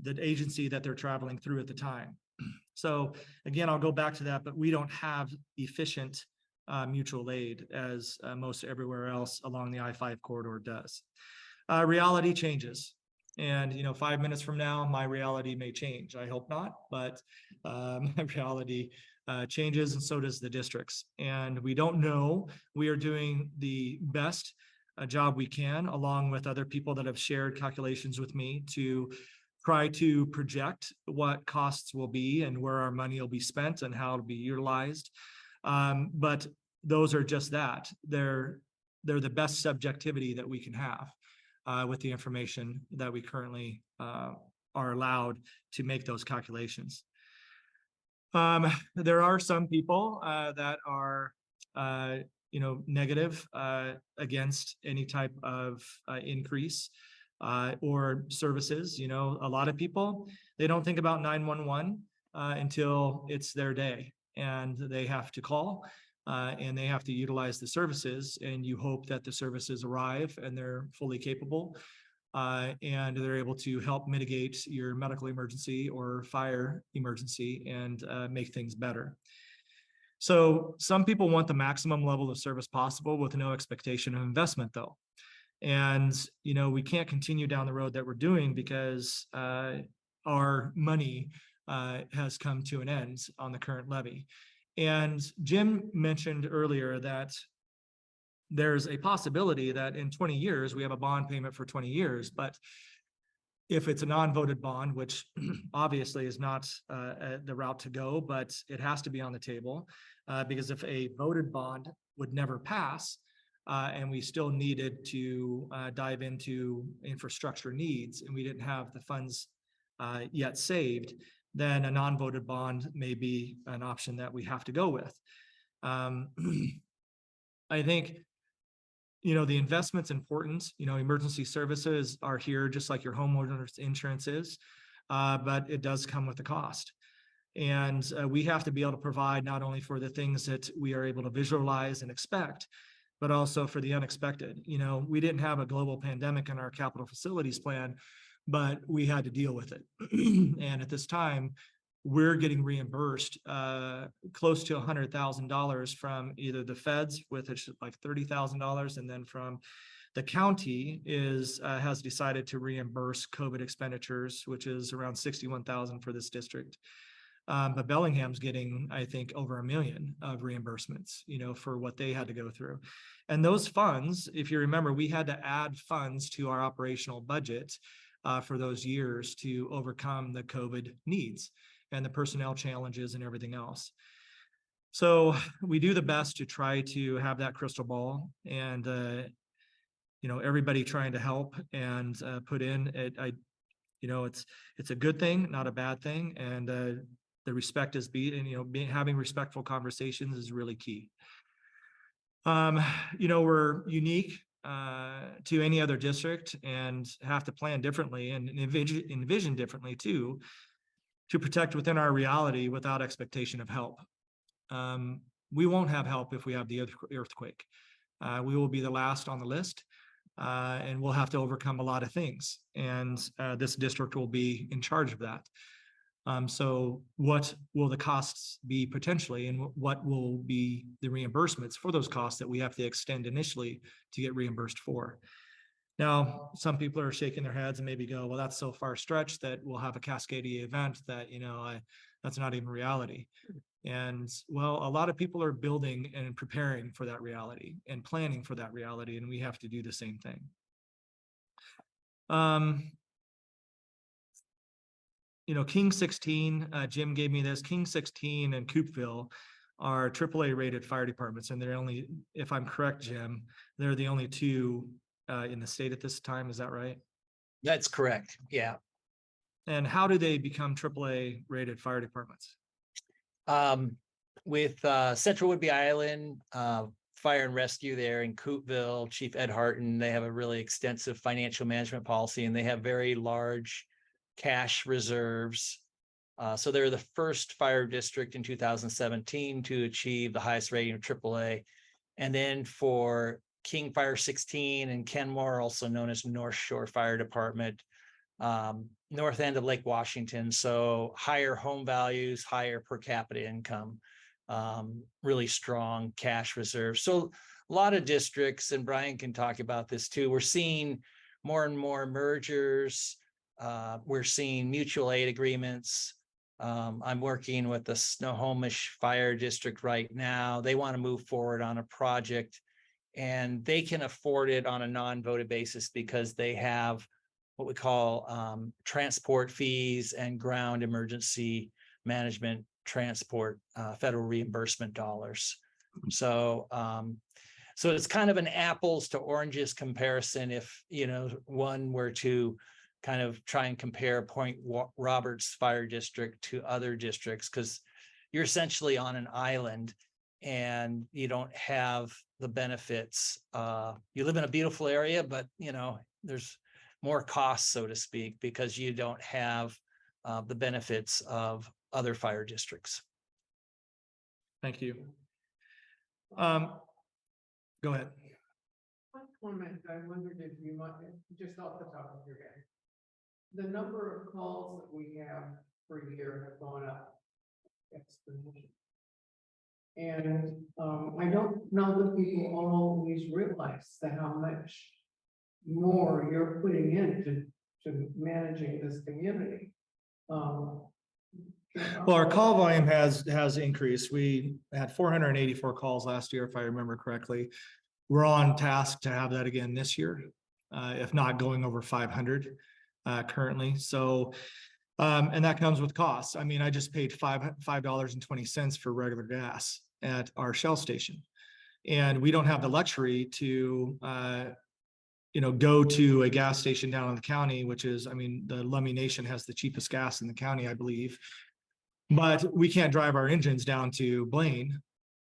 Speaker 2: the agency that they're traveling through at the time. So again, I'll go back to that, but we don't have efficient mutual aid as most everywhere else along the I-5 corridor does. Reality changes. And, 5 minutes from now, my reality may change. I hope not, but my reality changes, and so does the district's. And we don't know. We are doing the best job we can, along with other people that have shared calculations with me, to try to project what costs will be and where our money will be spent and how it'll be utilized. But those are just that. They're the best subjectivity that we can have with the information that we currently are allowed to make those calculations. There are some people that are, negative against any type of increase or services. You know, a lot of people, they don't think about 911 until it's their day and they have to call and they have to utilize the services, and you hope that the services arrive and they're fully capable. And they're able to help mitigate your medical emergency or fire emergency and make things better. So some people want the maximum level of service possible with no expectation of investment, though. And, we can't continue down the road that we're doing because our money has come to an end on the current levy. And Jim mentioned earlier that there's a possibility that in 20 years, we have a bond payment for 20 years, but if it's a non-voted bond, which obviously is not the route to go, but it has to be on the table because if a voted bond would never pass and we still needed to dive into infrastructure needs and we didn't have the funds yet saved, then a non-voted bond may be an option that we have to go with. I think the investment's important. Emergency services are here just like your homeowner's insurance is, but it does come with a cost. And we have to be able to provide not only for the things that we are able to visualize and expect, but also for the unexpected. We didn't have a global pandemic in our capital facilities plan, but we had to deal with it. And at this time, we're getting reimbursed close to $100,000 from either the feds, with like $30,000, and then from the county has decided to reimburse COVID expenditures, which is around $61,000 for this district. But Bellingham's getting, I think, over $1 million of reimbursements, for what they had to go through. And those funds, if you remember, we had to add funds to our operational budget for those years to overcome the COVID needs and the personnel challenges and everything else. So we do the best to try to have that crystal ball and, everybody trying to help and put in it. It's a good thing, not a bad thing. And the respect is having respectful conversations is really key. We're unique to any other district and have to plan differently and envision differently too, to protect within our reality without expectation of help. We won't have help if we have the earthquake. We will be the last on the list, and we'll have to overcome a lot of things. And this district will be in charge of that. So what will the costs be potentially, and what will be the reimbursements for those costs that we have to extend initially to get reimbursed for? Now, some people are shaking their heads and maybe go, well, that's so far stretched that we'll have a cascading event that, that's not even reality. And well, a lot of people are building and preparing for that reality and planning for that reality, and we have to do the same thing. King 16, Jim gave me this. King 16 and Coopville are AAA rated fire departments, and they're only, if I'm correct, Jim, they're the only two in the state at this time. Is that right?
Speaker 3: That's correct. Yeah.
Speaker 2: And how do they become AAA rated fire departments?
Speaker 3: With Central Whidbey Island, Fire and Rescue there in Coopville, Chief Ed Harton, they have a really extensive financial management policy, and they have very large cash reserves. So they're the first fire district in 2017 to achieve the highest rating of AAA. And then for King Fire 16 and Kenmore, also known as North Shore Fire Department, north end of Lake Washington. So higher home values, higher per capita income, really strong cash reserves. So a lot of districts, and Brian can talk about this too, we're seeing more and more mergers. We're seeing mutual aid agreements. I'm working with the Snohomish Fire District right now. They want to move forward on a project, and they can afford it on a non-voted basis because they have what we call transport fees and ground emergency management transport federal reimbursement dollars. So, so it's kind of an apples to oranges comparison if, one were to kind of try and compare Point Roberts Fire District to other districts, because you're essentially on an island and you don't have the benefits. You live in a beautiful area, but there's more costs, so to speak, because you don't have the benefits of other fire districts.
Speaker 2: Thank you. Go ahead.
Speaker 1: One comment, I wondered if you might, just off the top of your head. The number of calls that we have per year have gone up exponentially. And I don't know that people always realize that how much more you're putting into managing this community.
Speaker 2: Well, our call volume has increased. We had 484 calls last year, if I remember correctly. We're on task to have that again this year, if not going over 500 currently. So, and that comes with costs. I mean, I just paid $5.20 for regular gas at our Shell station, and we don't have the luxury to go to a gas station down in the county, which is, I mean, the Lummi Nation has the cheapest gas in the county, I believe. But we can't drive our engines down to Blaine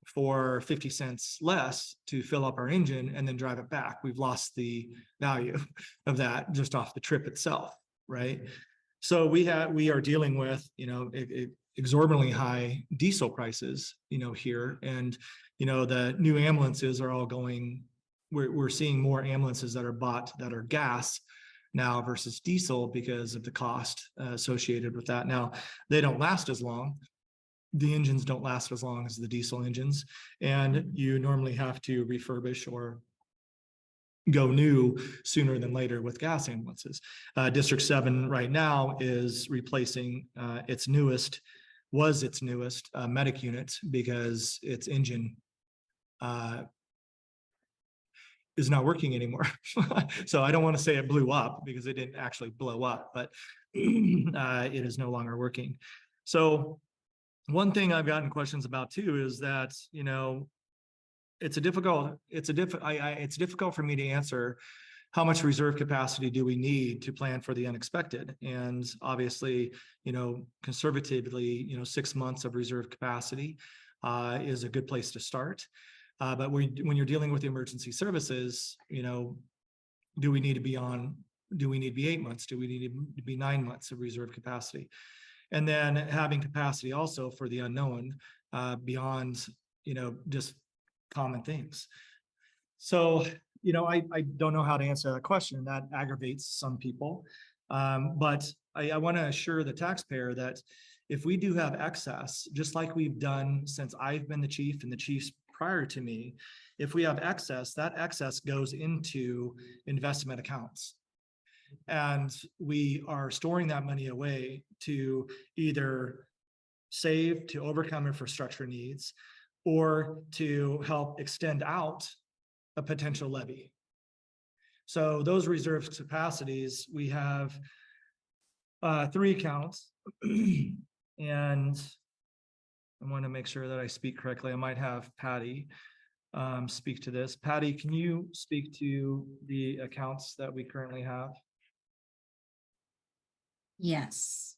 Speaker 2: for 50 cents less to fill up our engine and then drive it back. We've lost the value of that just off the trip itself, right? So we are dealing with, exorbitantly high diesel prices, here, and, the new ambulances are all going, we're seeing more ambulances that are bought that are gas now versus diesel because of the cost associated with that. Now, they don't last as long. The engines don't last as long as the diesel engines, and you normally have to refurbish or go new sooner than later with gas ambulances. District 7 right now is replacing its newest medic unit because its engine is not working anymore. So I don't want to say it blew up because it didn't actually blow up, but it is no longer working. So one thing I've gotten questions about too is that, it's difficult for me to answer how much reserve capacity do we need to plan for the unexpected. And obviously, conservatively, 6 months of reserve capacity is a good place to start. But when you're dealing with the emergency services, do we need to be 8 months? Do we need to be 9 months of reserve capacity? And then having capacity also for the unknown beyond, just common things. So, I don't know how to answer that question. That aggravates some people. But I want to assure the taxpayer that if we do have excess, just like we've done since I've been the chief and the chiefs prior to me, if we have excess, that excess goes into investment accounts. And we are storing that money away to either save to overcome infrastructure needs or to help extend out a potential levy. So those reserve capacities, we have 3 accounts. And I want to make sure that I speak correctly. I might have Patty speak to this. Patty, can you speak to the accounts that we currently have?
Speaker 5: Yes.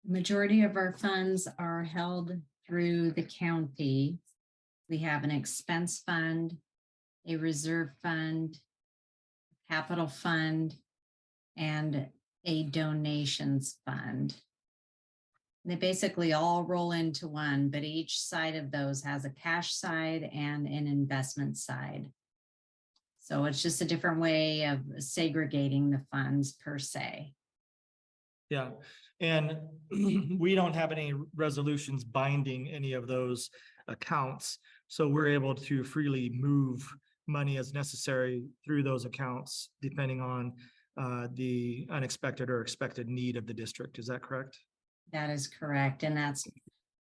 Speaker 5: Majority of our funds are held through the county. We have an expense fund, a reserve fund, capital fund, and a donations fund. They basically all roll into one, but each side of those has a cash side and an investment side. So it's just a different way of segregating the funds per se.
Speaker 2: Yeah, and we don't have any resolutions binding any of those accounts. So we're able to freely move money as necessary through those accounts, depending on the unexpected or expected need of the district. Is that correct?
Speaker 5: That is correct. And that's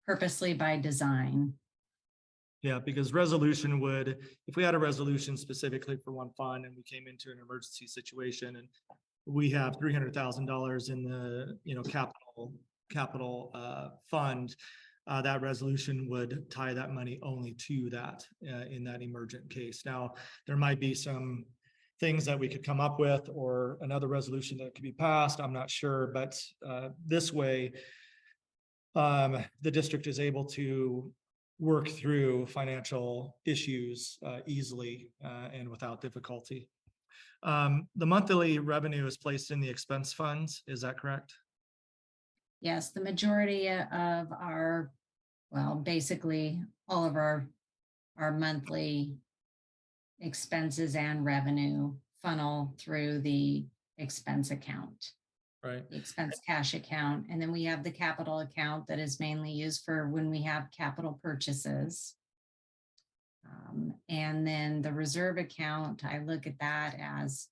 Speaker 5: purposely by design.
Speaker 2: Yeah, because resolution would, if we had a resolution specifically for one fund and we came into an emergency situation and we have $300,000 in the capital fund, that resolution would tie that money only to that in that emergent case. Now, there might be some things that we could come up with or another resolution that could be passed. I'm not sure, but this way, the district is able to work through financial issues easily and without difficulty. The monthly revenue is placed in the expense funds. Is that correct?
Speaker 5: Yes, the majority of our, well, basically all of our monthly expenses and revenue funnel through the expense account,
Speaker 2: Right.
Speaker 5: the expense cash account. And then we have the capital account that is mainly used for when we have capital purchases. And then the reserve account, I look at that as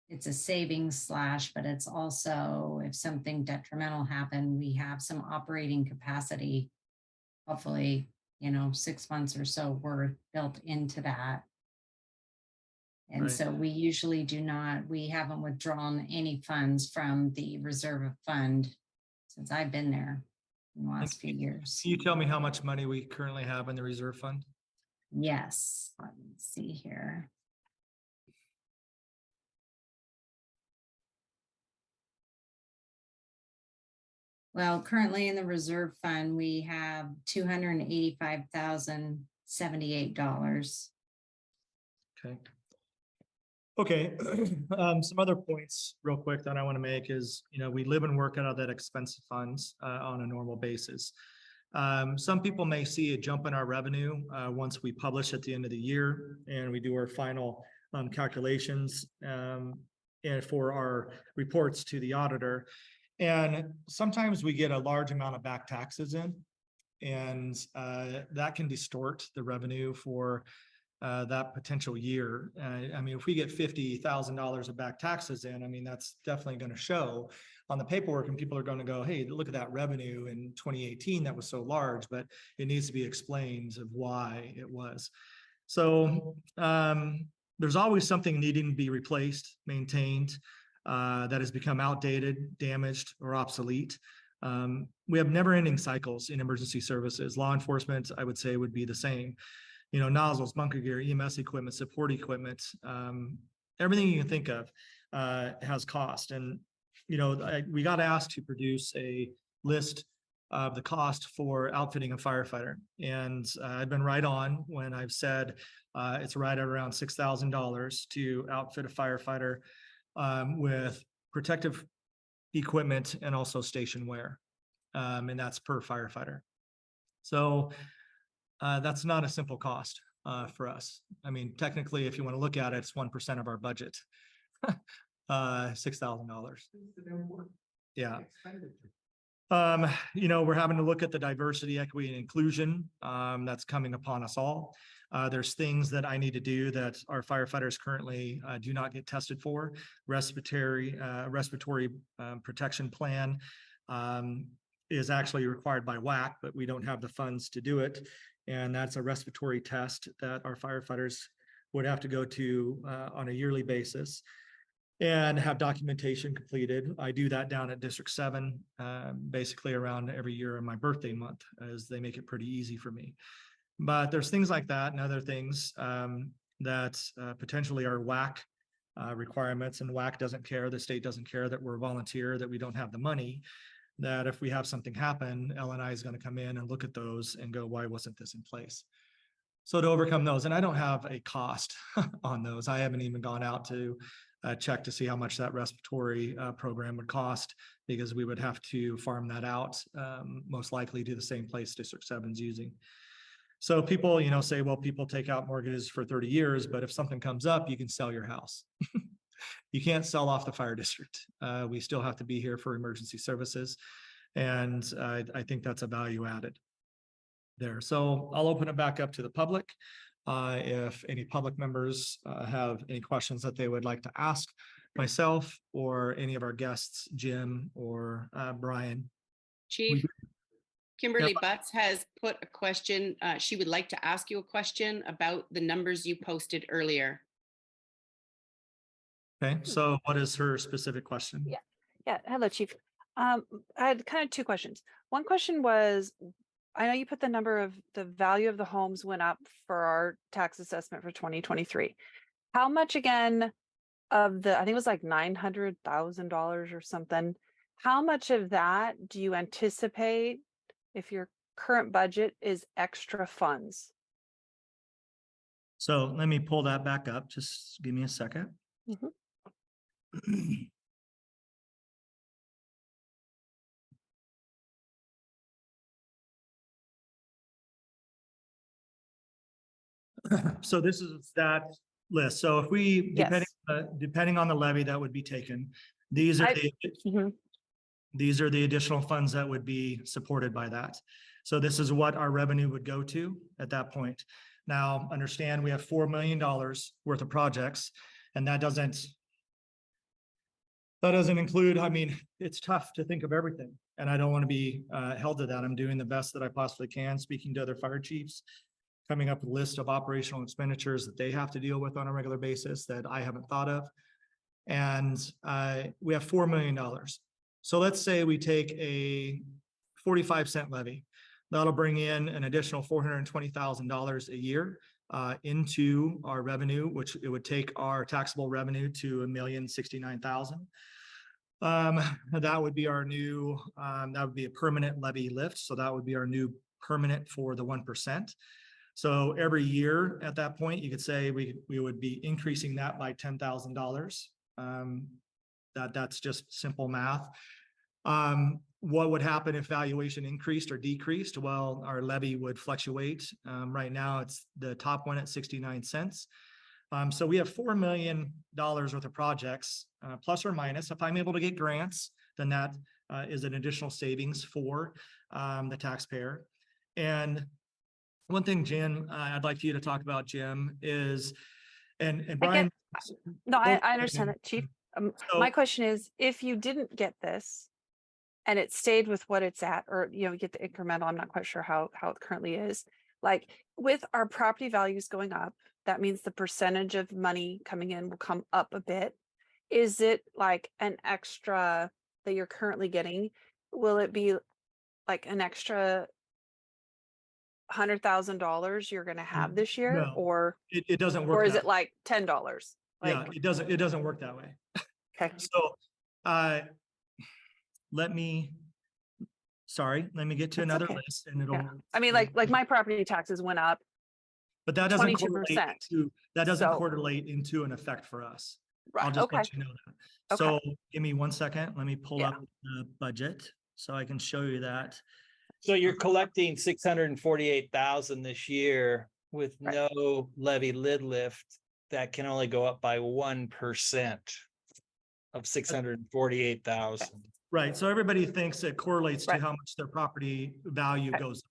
Speaker 5: it's a savings slash, but it's also if something detrimental happened, we have some operating capacity, hopefully, 6 months or so worth built into that. And
Speaker 2: Right.
Speaker 5: so we usually we haven't withdrawn any funds from the reserve fund since I've been there in the last few years.
Speaker 2: Can you tell me how much money we currently have in the reserve fund?
Speaker 5: Yes, let me see here. Well, currently in the reserve fund, we have $285,078.
Speaker 2: Okay. Okay. Some other points real quick that I want to make is, we live and work out of that expense funds on a normal basis. Some people may see a jump in our revenue once we publish at the end of the year and we do our final calculations and for our reports to the auditor. And sometimes we get a large amount of back taxes in, and that can distort the revenue for that potential year. I mean, if we get $50,000 of back taxes in, I mean, that's definitely going to show on the paperwork, and people are going to go, hey, look at that revenue in 2018 that was so large, but it needs to be explained of why it was. So there's always something needing to be replaced, maintained, that has become outdated, damaged, or obsolete. We have never-ending cycles in emergency services. Law enforcement, I would say, would be the same. Nozzles, bunker gear, EMS equipment, support equipment, everything you can think of has cost. And, we got asked to produce a list of the cost for outfitting a firefighter. And I've been right on when I've said it's right at around $6,000 to outfit a firefighter with protective equipment and also station wear. And that's per firefighter. So that's not a simple cost for us. I mean, technically, if you want to look at it, it's 1% of our budget. $6,000. Yeah. We're having to look at the diversity, equity, and inclusion that's coming upon us all. There's things that I need to do that our firefighters currently do not get tested for. Respiratory protection plan is actually required by WAC, but we don't have the funds to do it. And that's a respiratory test that our firefighters would have to go to on a yearly basis and have documentation completed. I do that down at District 7, basically around every year in my birthday month, as they make it pretty easy for me. But there's things like that and other things that potentially are WAC requirements, and WAC doesn't care, the state doesn't care that we're a volunteer, that we don't have the money, that if we have something happen, LNI is going to come in and look at those and go, why wasn't this in place? So to overcome those, and I don't have a cost on those. I haven't even gone out to check to see how much that respiratory program would cost, because we would have to farm that out, most likely to the same place District 7's using. So people, say, well, people take out mortgages for 30 years, but if something comes up, you can sell your house. You can't sell off the fire district. We still have to be here for emergency services. And I think that's a value added there. So I'll open it back up to the public. If any public members have any questions that they would like to ask myself or any of our guests, Jim or Brian.
Speaker 6: Chief, Kimberly Butts has put a question. She would like to ask you a question about the numbers you posted earlier.
Speaker 2: Okay, so what is her specific question?
Speaker 7: Yeah. Hello, Chief. I had kind of two questions. One question was, I know you put the number of the value of the homes went up for our tax assessment for 2023. How much again of the, I think it was like $900,000 or something. How much of that do you anticipate if your current budget is extra funds?
Speaker 2: So let me pull that back up. Just give me a second.
Speaker 7: Mhm.
Speaker 2: So this is that list. So if we,
Speaker 7: Yes.
Speaker 2: depending on the levy that would be taken, these are
Speaker 7: Mhm.
Speaker 2: these are the additional funds that would be supported by that. So this is what our revenue would go to at that point. Now, understand we have $4 million worth of projects, and that doesn't include, I mean, it's tough to think of everything, and I don't want to be held to that. I'm doing the best that I possibly can, speaking to other fire chiefs, coming up with a list of operational expenditures that they have to deal with on a regular basis that I haven't thought of. And we have $4 million. So let's say we take a 45-cent levy. That'll bring in an additional $420,000 a year into our revenue, which it would take our taxable revenue to $1,069,000. That would be our new, that would be a permanent levy lift. So that would be our new permanent for the 1%. So every year at that point, you could say we would be increasing that by $10,000. That's just simple math. What would happen if valuation increased or decreased? Well, our levy would fluctuate. Right now, it's the top one at 69 cents. So we have $4 million worth of projects, plus or minus. If I'm able to get grants, then that is an additional savings for the taxpayer. And one thing, Jim, I'd like you to talk about, Jim, is, and Brian.
Speaker 7: I understand that, Chief.
Speaker 2: So-
Speaker 7: My question is, if you didn't get this and it stayed with what it's at, or, you know, get the incremental, I'm not quite sure how it currently is. Like with our property values going up, that means the percentage of money coming in will come up a bit. Is it like an extra that you're currently getting? Will it be like an extra $100,000 you're gonna have this year?
Speaker 2: No.
Speaker 7: Or
Speaker 2: It doesn't work.
Speaker 7: or is
Speaker 2: that
Speaker 7: it like $10?
Speaker 2: Yeah,
Speaker 7: Like,
Speaker 2: it doesn't work that way.
Speaker 7: okay.
Speaker 2: So, let me get to
Speaker 7: That's
Speaker 2: another
Speaker 7: okay.
Speaker 2: list and it'll.
Speaker 7: Yeah. I mean, like my property taxes went up.
Speaker 2: But that doesn't
Speaker 7: 22%.
Speaker 2: doesn't
Speaker 7: So-
Speaker 2: correlate into an effect for us. I'll
Speaker 7: Right,
Speaker 2: just
Speaker 7: okay.
Speaker 2: let you know that.
Speaker 7: Okay.
Speaker 2: So give me 1 second. Let me pull
Speaker 7: Yeah.
Speaker 2: up the budget so I can show you that.
Speaker 3: So you're collecting 648,000 this year with
Speaker 7: Right.
Speaker 3: no levy lid lift. That can only go up by 1% of 648,000.
Speaker 2: Right. So everybody thinks it correlates to
Speaker 7: Right.
Speaker 2: how much their property value
Speaker 7: Okay.
Speaker 2: goes,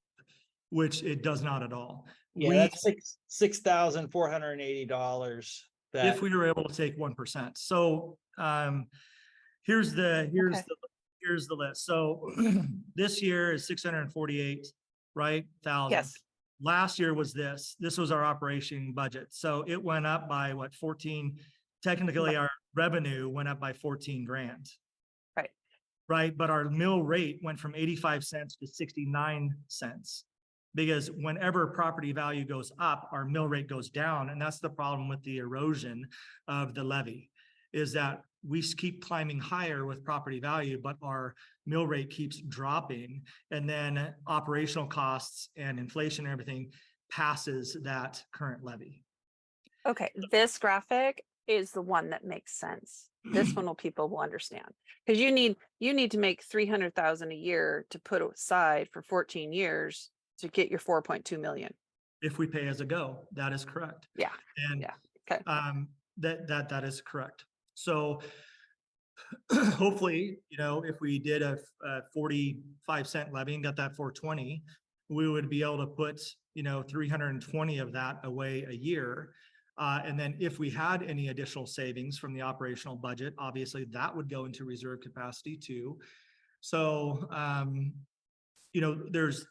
Speaker 2: which it does not at all.
Speaker 3: Yeah, that's $6,480.
Speaker 2: If we were able to take 1%. So here's the list. So this year is 648, right? Thousand.
Speaker 7: Yes.
Speaker 2: Last year was this was our operation budget. So it went up by what, 14, technically our revenue went up by 14 grand.
Speaker 7: Right.
Speaker 2: Right. But our mill rate went from 85 cents to 69 cents. Because whenever property value goes up, our mill rate goes down. And that's the problem with the erosion of the levy, is that we keep climbing higher with property value, but our mill rate keeps dropping. And then operational costs and inflation and everything passes that current levy.
Speaker 7: Okay, this graphic is the one that makes sense. This one people will understand. Because you need to make 300,000 a year to put aside for 14 years to get your 4.2 million.
Speaker 2: If we pay as a go, that is correct.
Speaker 7: Yeah.
Speaker 2: And
Speaker 7: Yeah. Okay.
Speaker 2: That is correct. So hopefully, if we did a 45-cent levy and got that 420, we would be able to put, 320 of that away a year. And then if we had any additional savings from the operational budget, obviously that would go into reserve capacity too. So, there's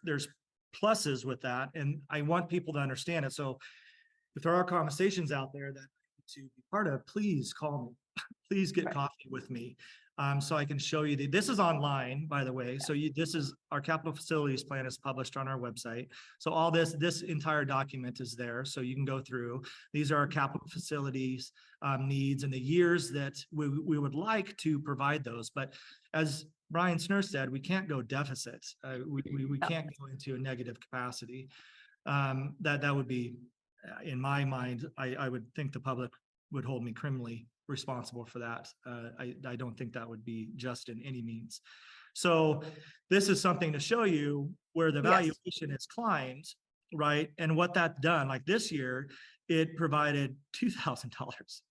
Speaker 2: pluses with that. And I want people to understand it. So if there are conversations out there that to be part of, please call me. Please get
Speaker 7: Right.
Speaker 2: coffee with me. So I can show you this is online, by the way. So this is our capital facilities plan is published on our website. So all this entire document is there. So you can go through. These are our capital facilities needs and the years that we would like to provide those. But as Brian Snur said, we can't go deficit. We can't go into a negative capacity. That would be, in my mind, I would think the public would hold me criminally responsible for that. I don't think that would be just in any means. So this is something to show you where the
Speaker 7: Yes.
Speaker 2: valuation has climbed, right? And what that's done, like this year, it provided $2,000.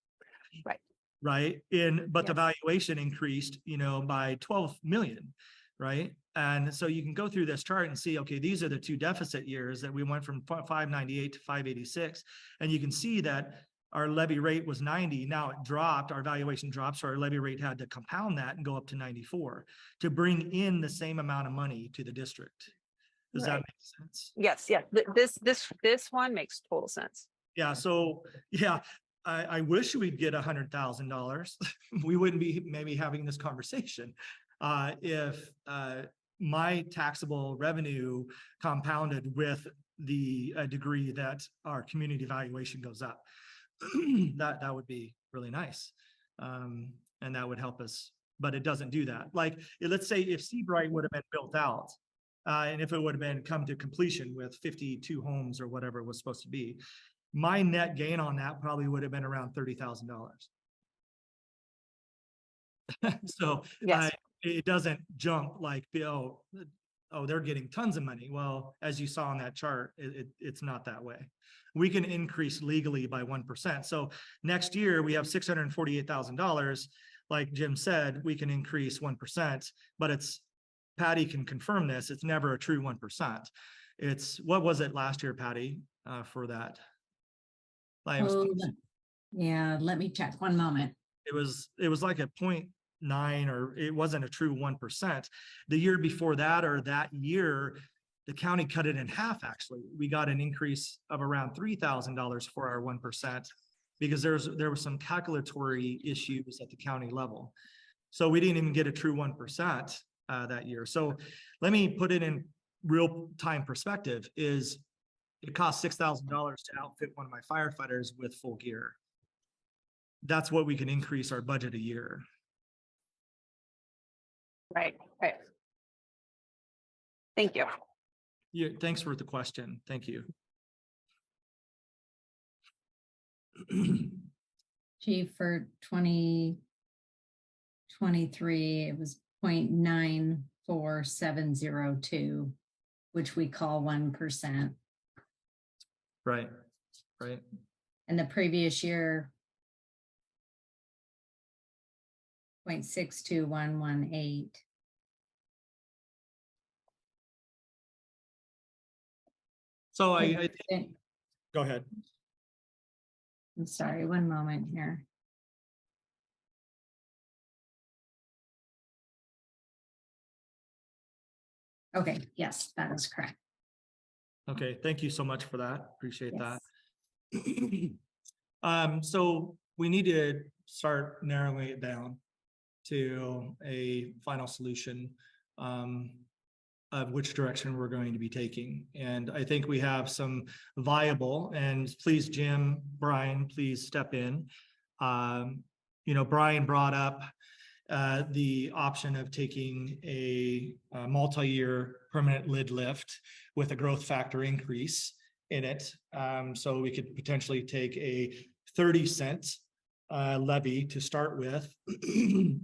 Speaker 7: Right.
Speaker 2: Right? But the
Speaker 7: Yes.
Speaker 2: valuation increased, by 12 million, right? And so you can go through this chart and see, okay, these are the two deficit years that we went from 598 to 586. And you can see that our levy rate was 90. Now it dropped, our valuation dropped. So our levy rate had to compound that and go up to 94 to bring in the same amount of money to the district. Does that
Speaker 7: Right.
Speaker 2: make sense?
Speaker 7: Yes, yes. This one makes total sense.
Speaker 2: Yeah, so, yeah, I wish we'd get $100,000. We wouldn't be maybe having this conversation. If my taxable revenue compounded with the degree that our community valuation goes up. That would be really nice. And that would help us, but it doesn't do that. Like, let's say if Seabright would have been built out, and if it would have been come to completion with 52 homes or whatever it was supposed to be, my net gain on that probably would have been around $30,000. So
Speaker 7: Yes.
Speaker 2: it doesn't jump like, oh, they're getting tons of money. Well, as you saw on that chart, it's not that way. We can increase legally by 1%. So next year we have $648,000. Like Jim said, we can increase 1%, but Patty can confirm this. It's never a true 1%. What was it last year, Patty, for that? Like,
Speaker 5: Yeah, let me check 1 moment.
Speaker 2: it was like a 0.9, or it wasn't a true 1%. The year before that, or that year, the county cut it in half. Actually, we got an increase of around $3,000 for our 1%, because there were some calculatory issues at the county level. So we didn't even get a true 1% that year. So let me put it in real time perspective. It cost $6,000 to outfit one of my firefighters with full gear. That's what we can increase our budget a year.
Speaker 7: Right. Right. Thank you.
Speaker 2: Yeah, thanks for the question. Thank you.
Speaker 5: Chief, for 2023, it was 0.94702, which we call 1%.
Speaker 2: Right. Right.
Speaker 5: And the previous year, 0.62118.
Speaker 2: So I go ahead.
Speaker 5: I'm sorry, 1 moment here. Okay, yes, that is correct.
Speaker 2: Okay, thank you so much for that. Appreciate
Speaker 5: Yes.
Speaker 2: that. So we need to start narrowing it down to a final solution of which direction we're going to be taking. And I think we have some viable, and please, Jim, Brian, please step in. Brian brought up the option of taking a multi-year permanent lid lift with a growth factor increase in it. So we could potentially take a 30-cent levy to start with,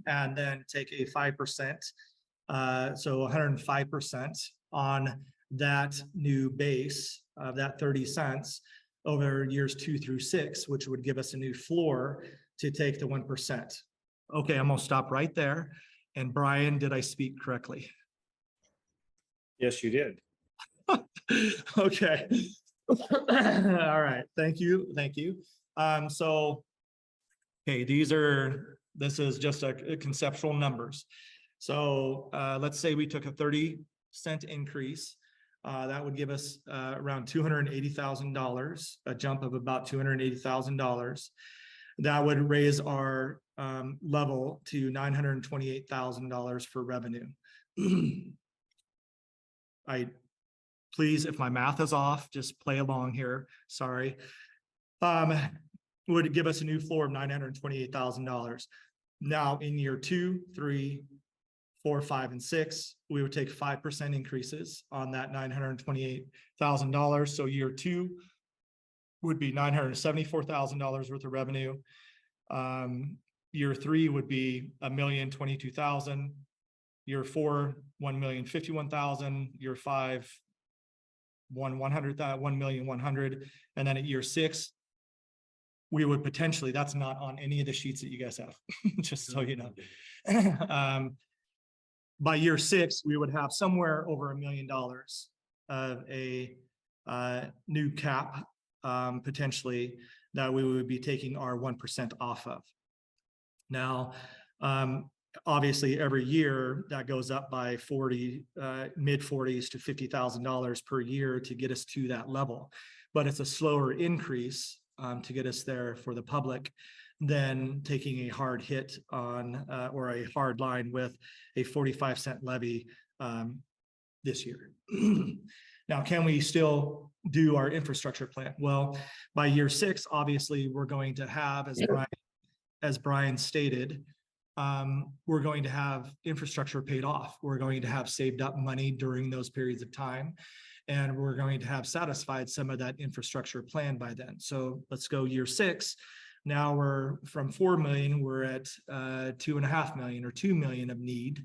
Speaker 2: and then take a 5%, so 105% on that new base of that 30 cents over years 2 through 6, which would give us a new floor to take the 1%. Okay, I'm gonna stop right there. And Brian, did I speak correctly?
Speaker 4: Yes, you did.
Speaker 2: Okay. All right, thank you. So, okay, this is just a conceptual numbers. So let's say we took a 30-cent increase. That would give us around $280,000, a jump of about $280,000. that would raise our level to $928,000 for revenue. Please, if my math is off, just play along here. Sorry. Would give us a new floor of $928,000. Now in year 2, 3, 4, 5, and 6, we would take 5% increases on that $928,000. So year 2 would be $974,000 worth of revenue. Year 3 would be $1,022,000. Year 4, $1,051,000. Year 5, $1,100,000, and then at year 6, we would potentially, that's not on any of the sheets that you guys have, just so you know. By year 6, we would have somewhere over $1 million of a new cap, potentially, that we would be taking our 1% off of. Now, obviously, every year that goes up by mid 40s to $50,000 per year to get us to that level, but it's a slower increase to get us there for the public than taking a hard hit on or a hard line with a 45-cent levy this year. Now, can we still do our infrastructure plan? Well, by year 6, obviously, we're going to have, as Brian stated, we're going to have infrastructure paid off. We're going to have saved up money during those periods of time, and we're going to have satisfied some of that infrastructure plan by then. So let's go year 6. Now we're from 4 million, we're at 2.5 million or 2 million of need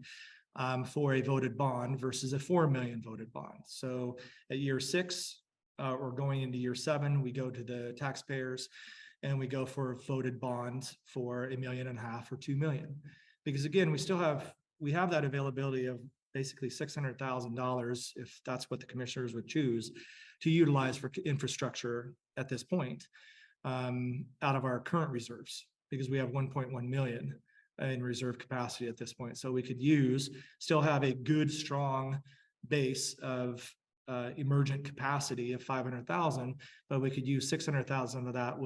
Speaker 2: for a voted bond versus a 4 million voted bond. So at year 6, or going into year 7, we go to the taxpayers and we go for a voted bond for $1.5 million or 2 million. Because again, we have that availability of basically $600,000, if that's what the commissioners would choose to utilize for infrastructure at this point, out of our current reserves, because we have 1.1 million in reserve capacity at this point. So we could still have a good, strong base of emergent capacity of 500,000, but we could use 600,000 of that,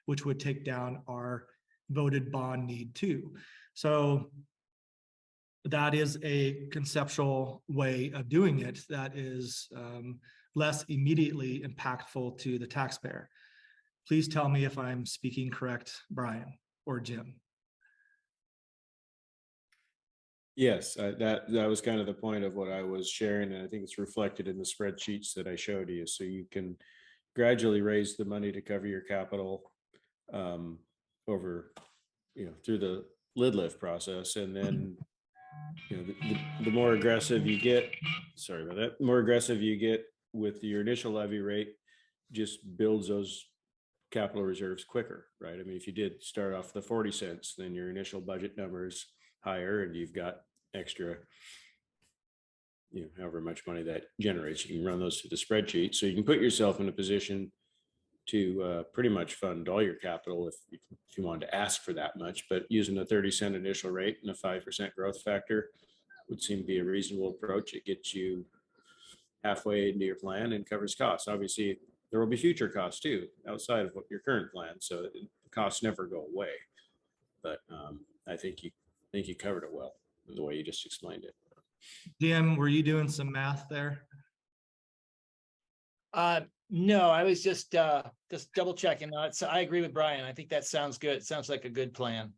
Speaker 2: which would take down our voted bond need too. So that is a conceptual way of doing it that is less immediately impactful to the taxpayer. Please tell me if I'm speaking correct, Brian or Jim.
Speaker 4: Yes, that was kind of the point of what I was sharing, and I think it's reflected in the spreadsheets that I showed you. So you can gradually raise the money to cover your capital over, through the lid lift process, and then the more aggressive you get. Sorry about that. The more aggressive you get with your initial levy rate, just builds those capital reserves quicker, right? I mean, if you did start off the 40 cents, then your initial budget number is higher, and you've got extra, however much money that generates. You can run those through the spreadsheet, so you can put yourself in a position to pretty much fund all your capital if you wanted to ask for that much. But using a 30-cent initial rate and a 5% growth factor would seem to be a reasonable approach. It gets you halfway into your plan and covers costs. Obviously, there will be future costs too, outside of what your current plan. So the costs never go away. But I think you covered it well the way you just explained it.
Speaker 2: Jim, were you doing some math there?
Speaker 3: No, I was just double checking. So I agree with Brian. I think that sounds good. It sounds like a good plan.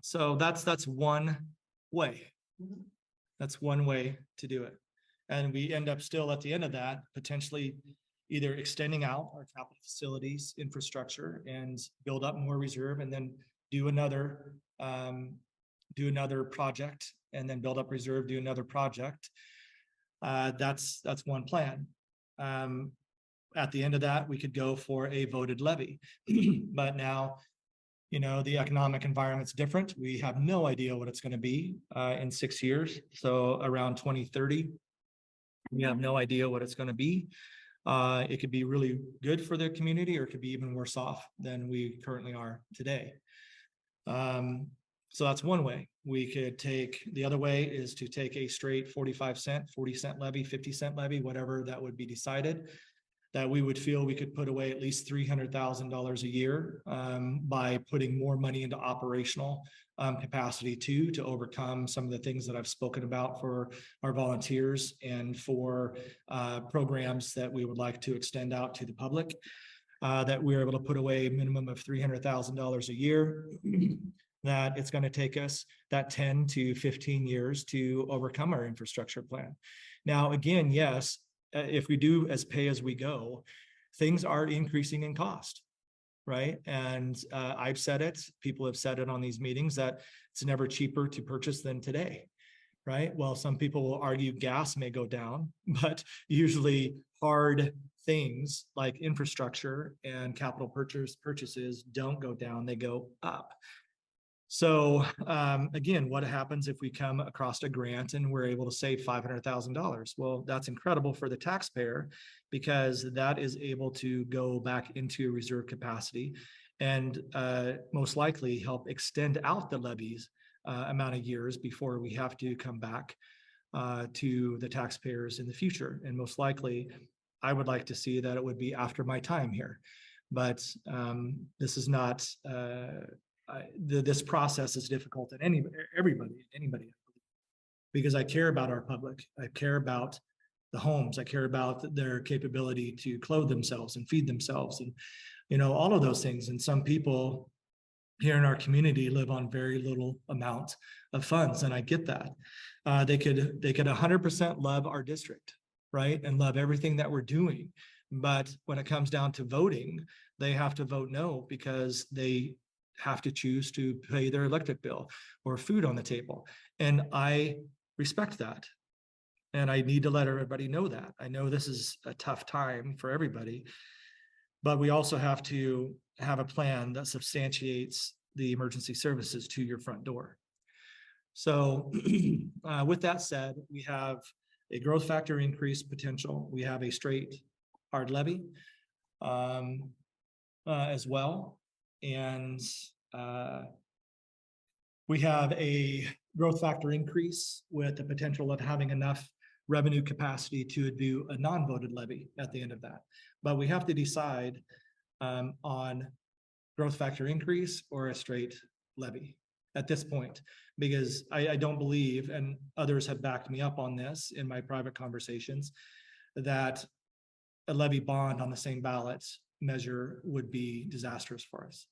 Speaker 2: So that's one way. That's one way to do it. And we end up still at the end of that, potentially either extending out our capital facilities infrastructure and build up more reserve, and then do another project, and then build up reserve, do another project. That's one plan. At the end of that, we could go for a voted levy. But now, the economic environment's different. We have no idea what it's going to be in 6 years. So around 2030, we have no idea what it's going to be. It could be really good for the community, or it could be even worse off than we currently are today. So that's one way. The other way is to take a straight 45 cent, 40 cent levy, 50 cent levy, whatever that would be decided. that we would feel we could put away at least $300,000 a year by putting more money into operational capacity to overcome some of the things that I've spoken about for our volunteers and for programs that we would like to extend out to the public. That we're able to put away a minimum of $300,000 a year. That it's going to take us that 10 to 15 years to overcome our infrastructure plan. Now, again, yes, if we do as pay as we go, things are increasing in cost, right? And I've said it, people have said it on these meetings, that it's never cheaper to purchase than today, right? Well, some people will argue gas may go down, but usually hard things like infrastructure and capital purchases don't go down, they go up. So again, what happens if we come across a grant and we're able to save $500,000? Well, that's incredible for the taxpayer because that is able to go back into reserve capacity and most likely help extend out the levies amount of years before we have to come back to the taxpayers in the future. And most likely, I would like to see that it would be after my time here. But this is not this process is difficult and everybody, because I care about our public. I care about the homes. I care about their capability to clothe themselves and feed themselves and, you know, all of those things. And some people here in our community live on very little amount of funds. And I get that. They could 100% love our district, right? And love everything that we're doing. But when it comes down to voting, they have to vote no because they have to choose to pay their electric bill or food on the table. And I respect that. And I need to let everybody know that. I know this is a tough time for everybody, but we also have to have a plan that substantiates the emergency services to your front door. So with that said, we have a growth factor increase potential. We have a straight hard levy as well. And we have a growth factor increase with the potential of having enough revenue capacity to do a non-voted levy at the end of that. But we have to decide on growth factor increase or a straight levy at this point, because I don't believe, and others have backed me up on this in my private conversations, that a levy bond on the same ballot measure would be disastrous for us.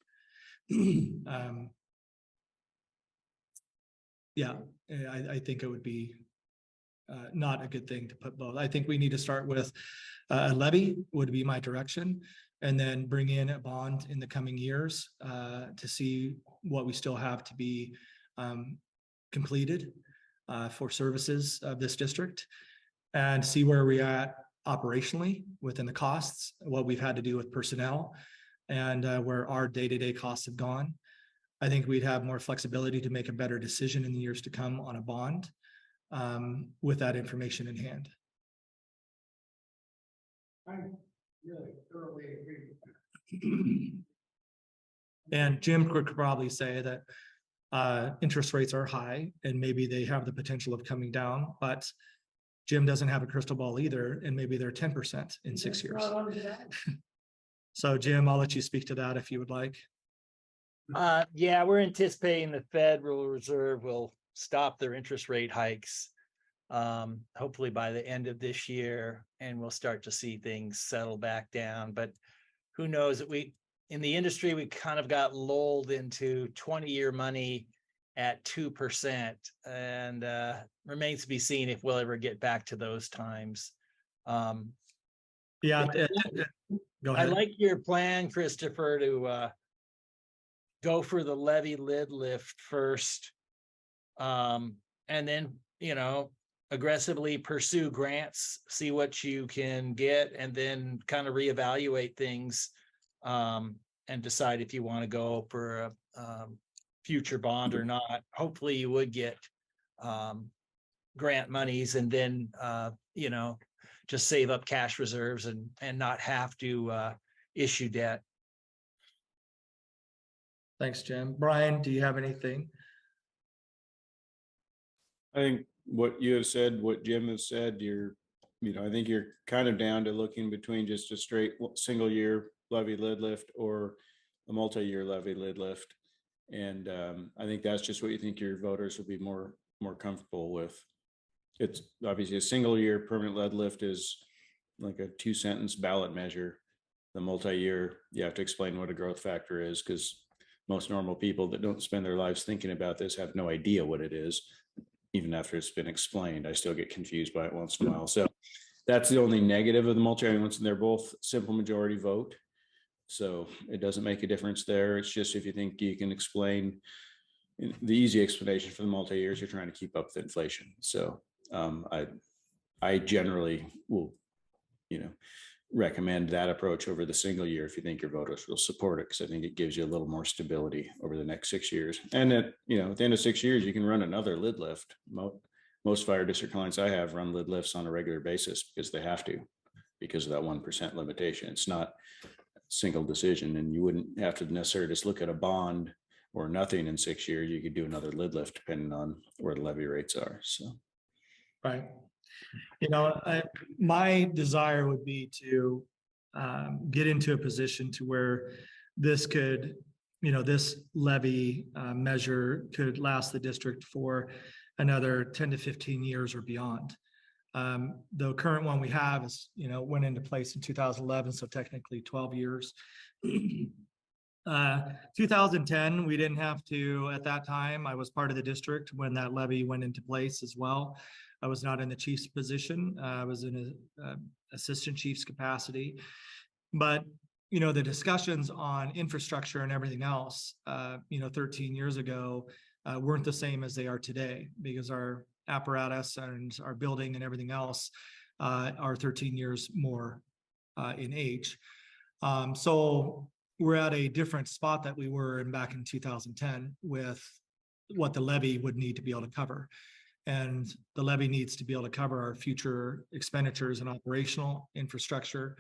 Speaker 2: Yeah, I think it would be not a good thing to put both. I think we need to start with a levy would be my direction, and then bring in a bond in the coming years to see what we still have to be completed for services of this district, and see where we're at operationally within the costs, what we've had to do with personnel, and where our day-to-day costs have gone. I think we'd have more flexibility to make a better decision in the years to come on a bond with that information in hand.
Speaker 1: I really thoroughly agree with that.
Speaker 2: And Jim could probably say that interest rates are high and maybe they have the potential of coming down, but Jim doesn't have a crystal ball either, and maybe they're 10% in 6 years. So Jim, I'll let you speak to that if you would like.
Speaker 3: Yeah, we're anticipating the Federal Reserve will stop their interest rate hikes hopefully by the end of this year, and we'll start to see things settle back down. But who knows, that we in the industry, we kind of got lulled into 20-year money at 2%, and remains to be seen if we'll ever get back to those times.
Speaker 2: Yeah, go
Speaker 3: I
Speaker 2: ahead.
Speaker 3: like your plan, Christopher, to go for the levy lid lift first, and then, you know, aggressively pursue grants, see what you can get, and then kind of reevaluate things and decide if you want to go for a future bond or not. Hopefully you would get grant monies, and then you know, just save up cash reserves and not have to issue debt.
Speaker 2: Thanks, Jim. Brian, do you have anything?
Speaker 4: I think what you have said, what Jim has said, you're I think you're kind of down to looking between just a straight single year levy lid lift or a multi-year levy lid lift. And I think that's just what you think your voters will be more comfortable with. It's obviously a single year permanent lead lift is like a 2-sentence ballot measure. The multi-year, you have to explain what a growth factor is, because most normal people that don't spend their lives thinking about this have no idea what it is. Even after it's been explained, I still get confused by it once in a while. So that's the only negative of the multi-year ones, and they're both simple majority vote. So it doesn't make a difference there. It's just if you think you can explain, the easy explanation for the multi-years, you're trying to keep up with inflation. So I generally will, recommend that approach over the single year if you think your voters will support it, because I think it gives you a little more stability over the next 6 years. And at the end of 6 years, you can run another lid lift. Most fire district clients I have run lid lifts on a regular basis because they have to, because of that 1% limitation. It's not a single decision, and you wouldn't have to necessarily just look at a bond or nothing in 6 years. You could do another lid lift depending on where the levy rates are. So,
Speaker 2: Right. My desire would be to get into a position to where this could, this levy measure could last the district for another 10 to 15 years or beyond. The current one we have is, went into place in 2011, so technically 12 years. 2010, we didn't have to, at that time, I was part of the district when that levy went into place as well. I was not in the chief's position. I was in an assistant chief's capacity. But, the discussions on infrastructure and everything else, 13 years ago weren't the same as they are today, because our apparatus and our building and everything else are 13 years more in age. So we're at a different spot that we were in back in 2010 with what the levy would need to be able to cover. And the levy needs to be able to cover our future expenditures and operational infrastructure,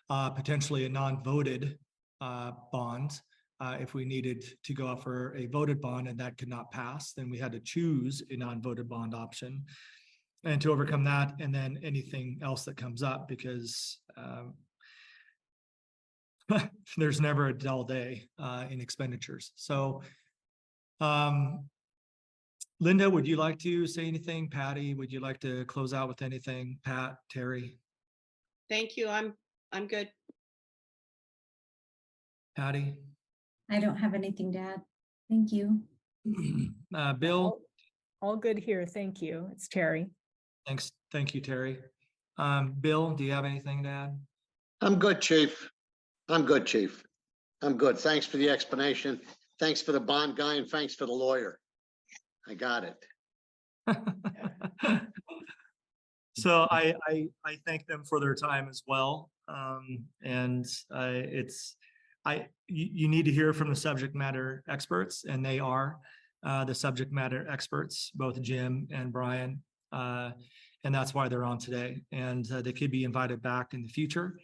Speaker 2: potentially a non-voted bond. If we needed to go out for a voted bond and that could not pass, then we had to choose a non-voted bond option. And to overcome that, and then anything else that comes up, because there's never a dull day in expenditures. So, Linda, would you like to say anything? Patty, would you like to close out with anything? Pat, Terry?
Speaker 6: Thank you. I'm good.
Speaker 2: Patty?
Speaker 5: I don't have anything to add. Thank you.
Speaker 2: Bill?
Speaker 8: All good here. Thank you. It's Terry.
Speaker 2: Thanks. Thank you, Terry. Bill, do you have anything to add?
Speaker 9: I'm good, Chief. I'm good, Chief. I'm good. Thanks for the explanation. Thanks for the bond guy, and thanks for the lawyer. I got it.
Speaker 2: So I thank them for their time as well. And you need to hear from the subject matter experts, and they are the subject matter experts, both Jim and Brian. And that's why they're on today, and they could be invited back in the future.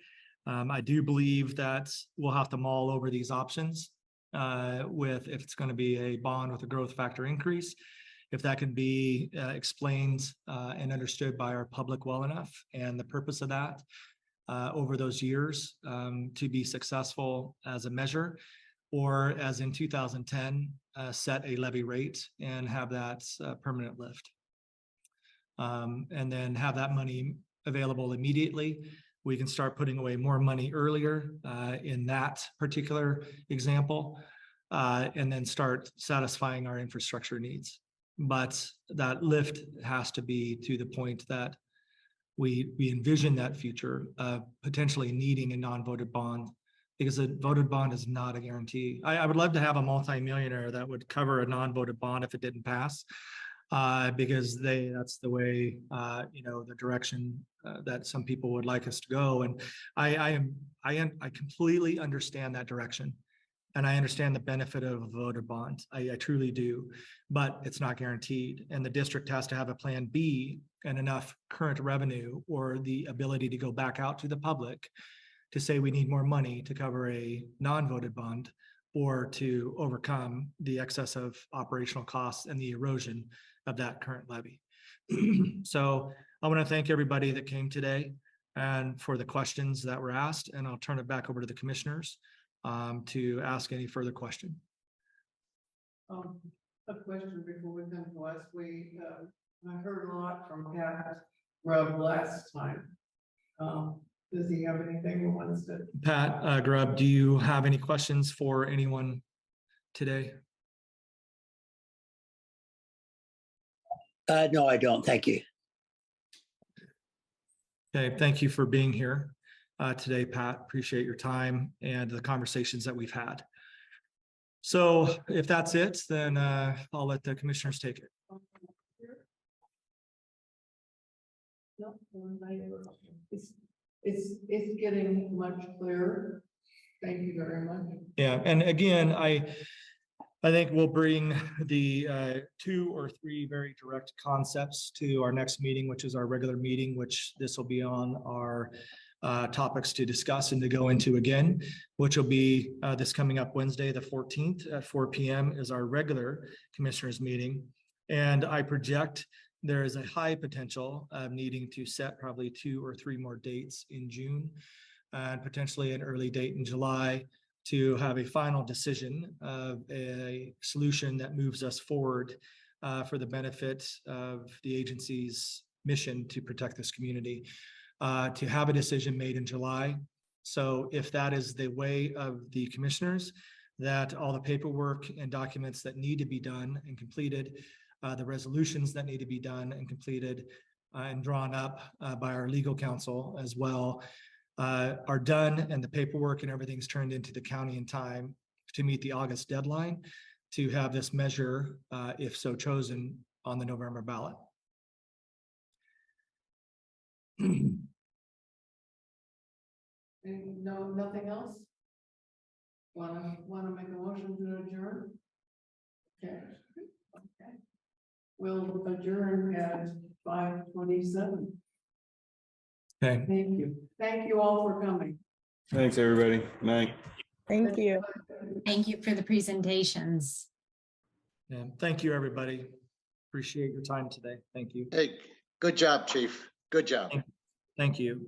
Speaker 2: I do believe that we'll have to mull over these options with if it's going to be a bond with a growth factor increase, if that can be explained and understood by our public well enough, and the purpose of that over those years to be successful as a measure, or as in 2010, set a levy rate and have that permanent lift. And then have that money available immediately. We can start putting away more money earlier in that particular example, and then start satisfying our infrastructure needs. But that lift has to be to the point that we envision that future of potentially needing a non-voted bond, because a voted bond is not a guarantee. I would love to have a multimillionaire that would cover a non-voted bond if it didn't pass. Because that's the way, the direction that some people would like us to go. And I completely understand that direction. And I understand the benefit of a voted bond. I truly do, but it's not guaranteed. And the district has to have a plan B and enough current revenue or the ability to go back out to the public to say we need more money to cover a non-voted bond, or to overcome the excess of operational costs and the erosion of that current levy. So I want to thank everybody that came today and for the questions that were asked, and I'll turn it back over to the commissioners to ask any further question.
Speaker 1: A question before we come to us. I heard a lot from Pat Grubb last time. Does he have anything he wants to?
Speaker 2: Pat Grubb, do you have any questions for anyone today?
Speaker 10: No, I don't. Thank you.
Speaker 2: Okay, thank you for being here today, Pat. Appreciate your time and the conversations that we've had. So if that's it, then I'll let the commissioners take it.
Speaker 1: No, it's getting much clearer. Thank you very much.
Speaker 2: Yeah, and again, I think we'll bring the 2 or 3 very direct concepts to our next meeting, which is our regular meeting, which this will be on our topics to discuss and to go into again, which will be this coming up Wednesday, the 14th at 4 p.m. is our regular commissioners meeting. And I project there is a high potential of needing to set probably 2 or 3 more dates in June and potentially an early date in July to have a final decision of a solution that moves us forward for the benefit of the agency's mission to protect this community. To have a decision made in July. So if that is the way of the commissioners, that all the paperwork and documents that need to be done and completed, the resolutions that need to be done and completed and drawn up by our legal counsel as well, are done, and the paperwork and everything's turned into the county in time to meet the August deadline to have this measure, if so chosen, on the November ballot.
Speaker 1: And no, nothing else? Wanna make a motion to adjourn? Okay. Okay. We'll adjourn at 5:27.
Speaker 2: Okay.
Speaker 1: Thank you. Thank you all for coming.
Speaker 4: Thanks, everybody. Night.
Speaker 8: Thank you.
Speaker 5: Thank you for the presentations.
Speaker 2: Yeah, thank you, everybody. Appreciate your time today. Thank you.
Speaker 9: Hey, good job, chief. Good job.
Speaker 2: Thank you.